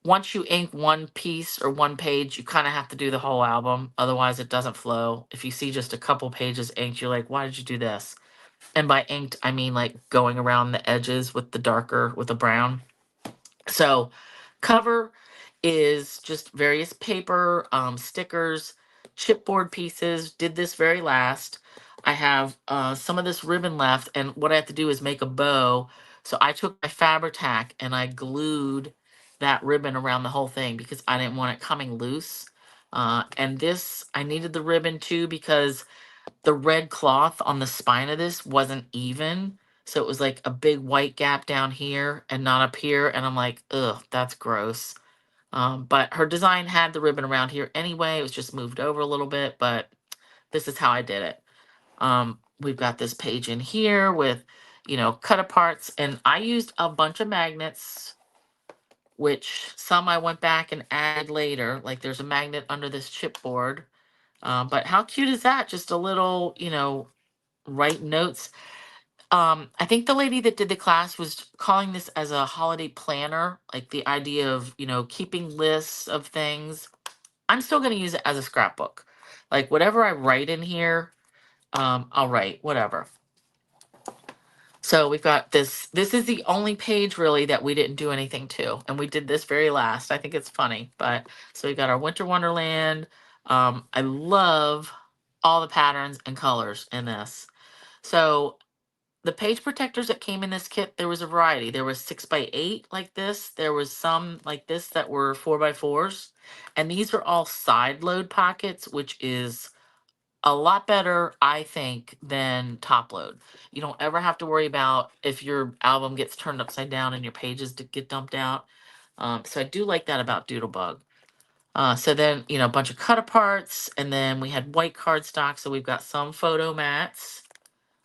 once you ink one piece or one page, you kind of have to do the whole album. Otherwise, it doesn't flow. If you see just a couple pages inked, you're like, why did you do this? And by inked, I mean like going around the edges with the darker, with the brown. So cover is just various paper, stickers, chipboard pieces. Did this very last. I have some of this ribbon left, and what I have to do is make a bow. So I took my Fabri-Tac and I glued that ribbon around the whole thing because I didn't want it coming loose. And this, I needed the ribbon too because the red cloth on the spine of this wasn't even. So it was like a big white gap down here and not up here. And I'm like, ugh, that's gross. But her design had the ribbon around here anyway. It was just moved over a little bit, but this is how I did it. We've got this page in here with, cut aparts, and I used a bunch of magnets, which some I went back and added later. Like there's a magnet under this chipboard. But how cute is that? Just a little, write notes. I think the lady that did the class was calling this as a holiday planner, like the idea of, keeping lists of things. I'm still going to use it as a scrapbook. Like whatever I write in here, I'll write whatever. So we've got this. This is the only page really that we didn't do anything to. And we did this very last. I think it's funny. But so we got our Winter Wonderland. I love all the patterns and colors in this. So the page protectors that came in this kit, there was a variety. There was 6x8 like this. There was some like this that were 4x4s. And these are all side load pockets, which is a lot better, I think, than top load. You don't ever have to worry about if your album gets turned upside down and your pages get dumped out. So I do like that about Doodlebug. So then, a bunch of cut aparts, and then we had white cardstock. So we've got some photo mats.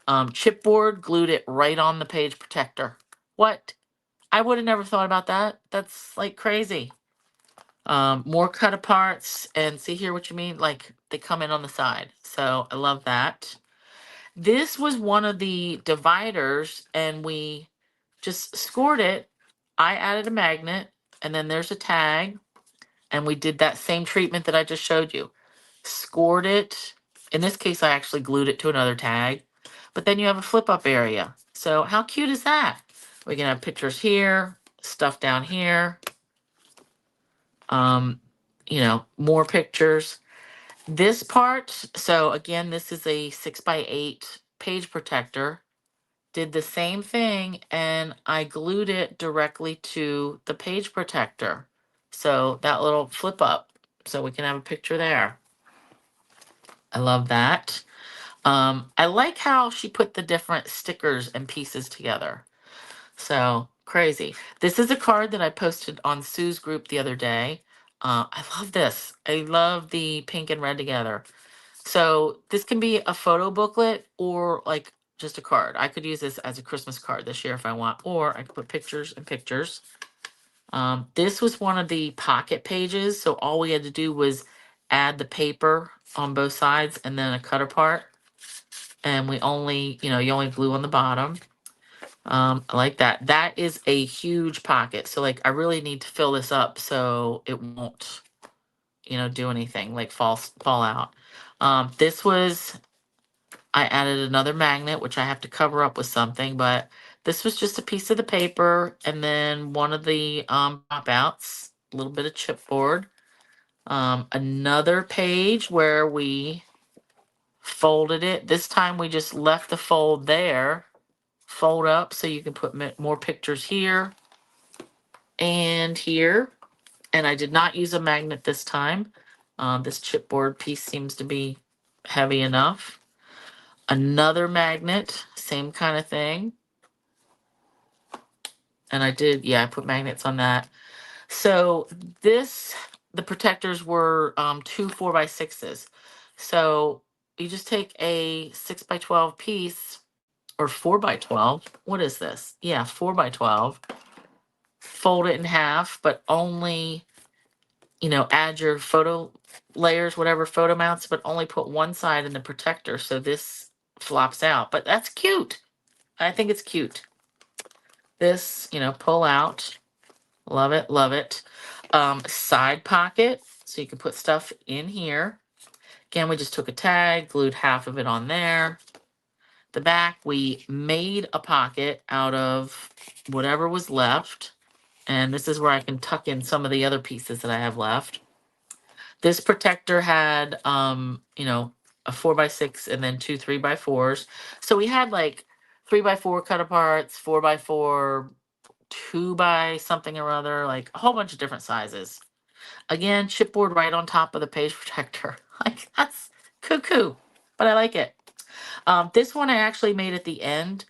Chipboard glued it right on the page protector. What? I would have never thought about that. That's like crazy. More cut aparts, and see here what you mean? Like they come in on the side. So I love that. This was one of the dividers, and we just scored it. I added a magnet, and then there's a tag, and we did that same treatment that I just showed you. Scored it. In this case, I actually glued it to another tag, but then you have a flip up area. So how cute is that? We can have pictures here, stuff down here. More pictures. This part, so again, this is a 6x8 page protector. Did the same thing, and I glued it directly to the page protector. So that little flip up, so we can have a picture there. I love that. I like how she put the different stickers and pieces together. So crazy. This is a card that I posted on Sue's group the other day. I love this. I love the pink and red together. So this can be a photo booklet or like just a card. I could use this as a Christmas card this year if I want, or I could put pictures and pictures. This was one of the pocket pages. So all we had to do was add the paper on both sides and then a cut apart. And we only, you only glue on the bottom. I like that. That is a huge pocket. So like I really need to fill this up so it won't, do anything like fall out. This was, I added another magnet, which I have to cover up with something, but this was just a piece of the paper and then one of the pop outs, a little bit of chipboard. Another page where we folded it. This time we just left the fold there, fold up so you can put more pictures here and here. And I did not use a magnet this time. This chipboard piece seems to be heavy enough. Another magnet, same kind of thing. And I put magnets on that. So the protectors were 2 4x6s. So you just take a 6x12 piece, or 4x12. What is this? Yeah, 4x12. Fold it in half, but only, add your photo layers, whatever photo mounts, but only put one side in the protector so this flops out. But that's cute. I think it's cute. This, pull out. Love it, love it. Side pocket, so you can put stuff in here. Again, we just took a tag, glued half of it on there. The back, we made a pocket out of whatever was left. And this is where I can tuck in some of the other pieces that I have left. This protector had, a 4x6 and then 2 3x4s. So we had like 3x4 cut aparts, 4x4, 2 by something or other, like a whole bunch of different sizes. Again, chipboard right on top of the page protector. Like that's cuckoo, but I like it. This one I actually made at the end.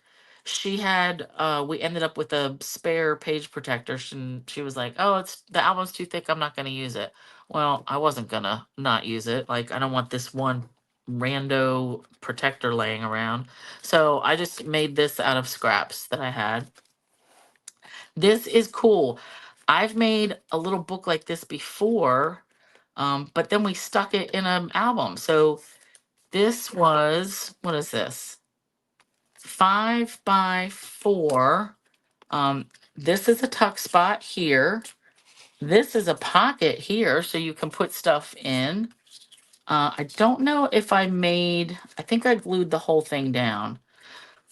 she had we ended up with a spare page protector, and she was like, "Oh, it's the album's too thick. I'm not going to use it." Well, I wasn't gonna not use it. Like, I don't want this one rando protector laying around. So I just made this out of scraps that I had. This is cool. I've made a little book like this before, but then we stuck it in an album. So this was, what is this? 5 by 4. Um, this is a tuck spot here. This is a pocket here, so you can put stuff in. I don't know if I think I glued the whole thing down.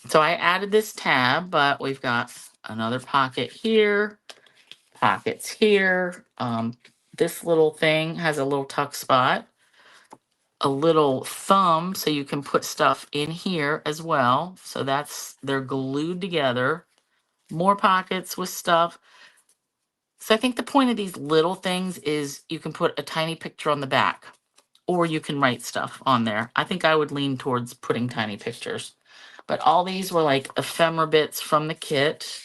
So I added this tab, but we've got another pocket here, pockets here. This little thing has a little tuck spot, a little thumb, so you can put stuff in here as well. So they're glued together. More pockets with stuff. So I think the point of these little things is you can put a tiny picture on the back, or you can write stuff on there. I think I would lean towards putting tiny pictures. But all these were like ephemera bits from the kit,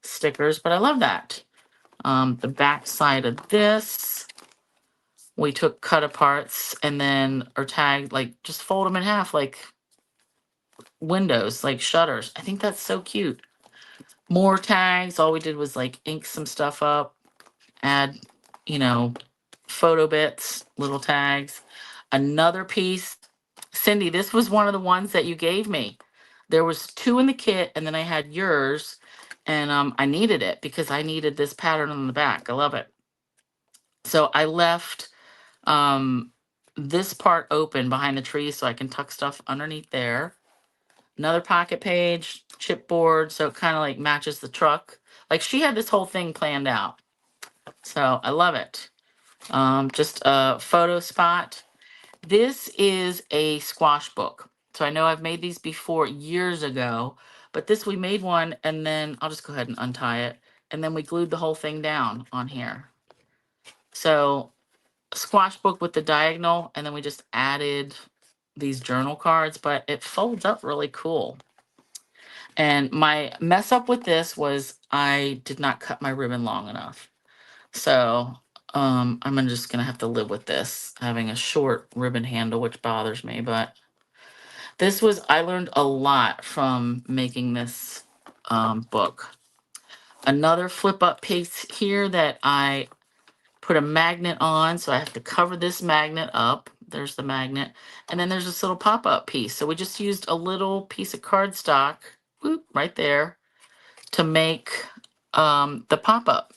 stickers, but I love that. The back side of this, we took cut aparts and then, or tagged, like just fold them in half like windows, like shutters. I think that's so cute. More tags. All we did was like ink some stuff up, add, you know, photo bits, little tags. Another piece. Cindy, this was one of the ones that you gave me. There was 2 in the kit, and then I had yours, and I needed it because I needed this pattern on the back. I love it. So I left this part open behind the tree so I can tuck stuff underneath there. Another pocket page, chipboard, so it kind of like matches the truck. Like, she had this whole thing planned out. So I love it. Just a photo spot. This is a squash book. So I know I've made these before years ago, but this, we made one, and then I'll just go ahead and untie it. And then we glued the whole thing down on here. So squash book with the diagonal, and then we just added these journal cards, but it folds up really cool. And my mess up with this was I did not cut my ribbon long enough. So I'm just gonna have to live with this, having a short ribbon handle, which bothers me, but I learned a lot from making this book. Another flip up piece here that I put a magnet on, so I have to cover this magnet up. There's the magnet. And then there's this little pop-up piece. So we just used a little piece of cardstock, whoop, right there, to make the pop-up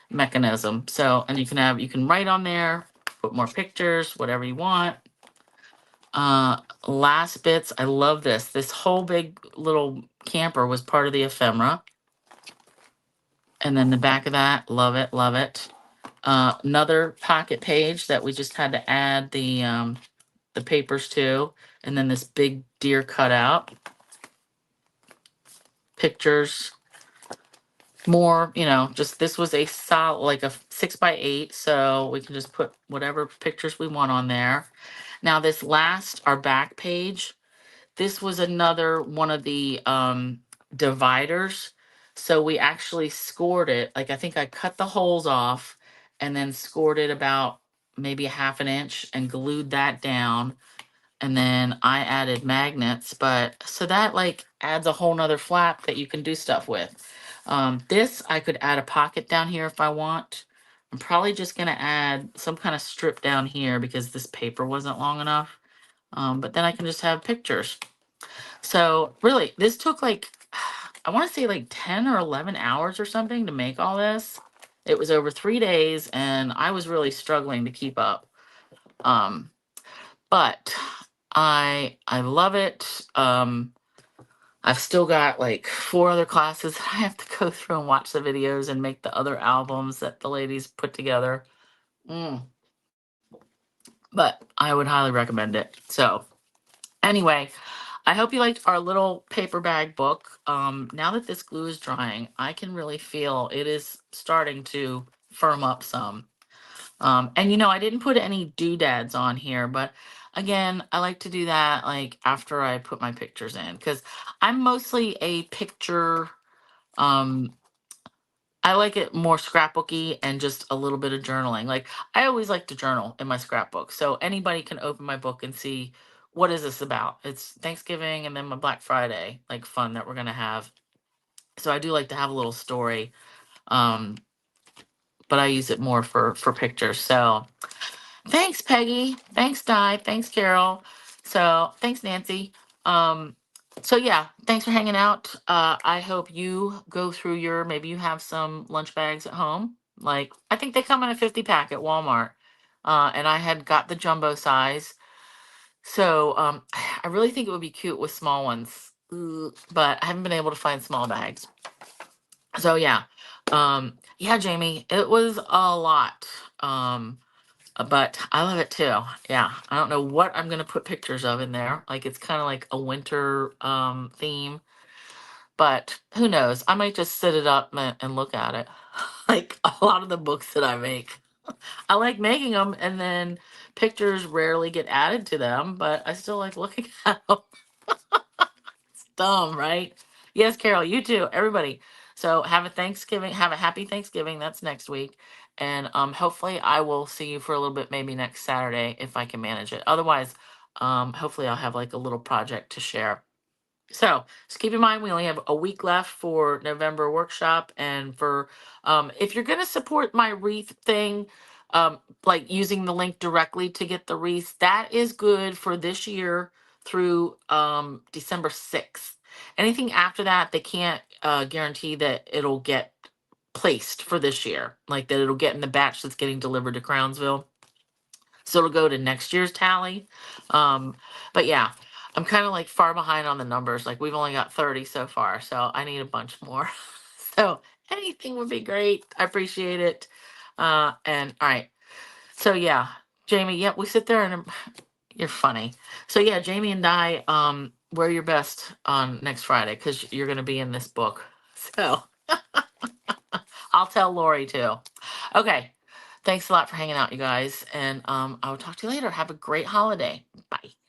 mechanism. So, and you can write on there, put more pictures, whatever you want. Last bits, I love this. This whole big little camper was part of the ephemera. And then the back of that, love it, love it. Another pocket page that we just had to add the papers to, and then this big deer cutout. Pictures. More, just this was a solid, like a 6x8, so we can just put whatever pictures we want on there. Now this last, our back page, this was another one of the dividers. So we actually scored it. Like, I think I cut the holes off and then scored it about maybe a ½ inch and glued that down. And then I added magnets, but so that like adds a whole nother flap that you can do stuff with. This, I could add a pocket down here if I want. I'm probably just going to add some kind of strip down here because this paper wasn't long enough. But then I can just have pictures. So really, this took like, I want to say like 10 or 11 hours or something to make all this. It was over 3 days, and I was really struggling to keep up. But I love it. I've still got like 4 other classes that I have to go through and watch the videos and make the other albums that the ladies put together. But I would highly recommend it. So anyway, I hope you liked our little paper bag book. Now that this glue is drying, I can really feel it is starting to firm up some. And I didn't put any doodads on here, but again, I like to do that like after I put my pictures in because I'm mostly a picture. Um, I like it more scrapbooky and just a little bit of journaling. Like I always like to journal in my scrapbook, so anybody can open my book and see what is this about. It's Thanksgiving and then my Black Friday like fun that we're gonna have. So I do like to have a little story, um, but I use it more for pictures. So thanks, Peggy. Thanks, Di. Thanks, Carol. So thanks, Nancy. Um, so yeah, thanks for hanging out. I hope you go through your, maybe you have some lunch bags at home. Like I think they come in a 50 pack at Walmart. And I had got the jumbo size. So I really think it would be cute with small ones. But I haven't been able to find small bags. So yeah. Yeah, Jamie, it was a lot. But I love it too. Yeah. I don't know what I'm gonna put pictures of in there. Like it's kind of like a winter theme, but who knows? I might just sit it up and look at it. Like a lot of the books that I make. I like making them and then pictures rarely get added to them, but I still like looking at them. Dumb, right? Yes, Carol, you too. Everybody. So have a Thanksgiving, have a happy Thanksgiving. That's next week. And hopefully I will see you for a little bit, maybe next Saturday if I can manage it. Otherwise, hopefully I'll have like a little project to share. So just keep in mind, we only have a week left for November workshop. And for if you're going to support my wreath thing, like using the link directly to get the wreath, that is good for this year through December 6th. Anything after that, they can't guarantee that it'll get placed for this year, like that it'll get in the batch that's getting delivered to Crownsville. So it'll go to next year's tally. Um, but yeah, I'm kind of like far behind on the numbers. Like we've only got 30 so far, so I need a bunch more. So anything would be great. I appreciate it. And all right. So yeah, Jamie, yeah, we sit there and you're funny. So yeah, Jamie and I, wear your best on next Friday because you're gonna be in this book. So I'll tell Lori too. Okay. Thanks a lot for hanging out, you guys. And I will talk to you later. Have a great holiday. Bye.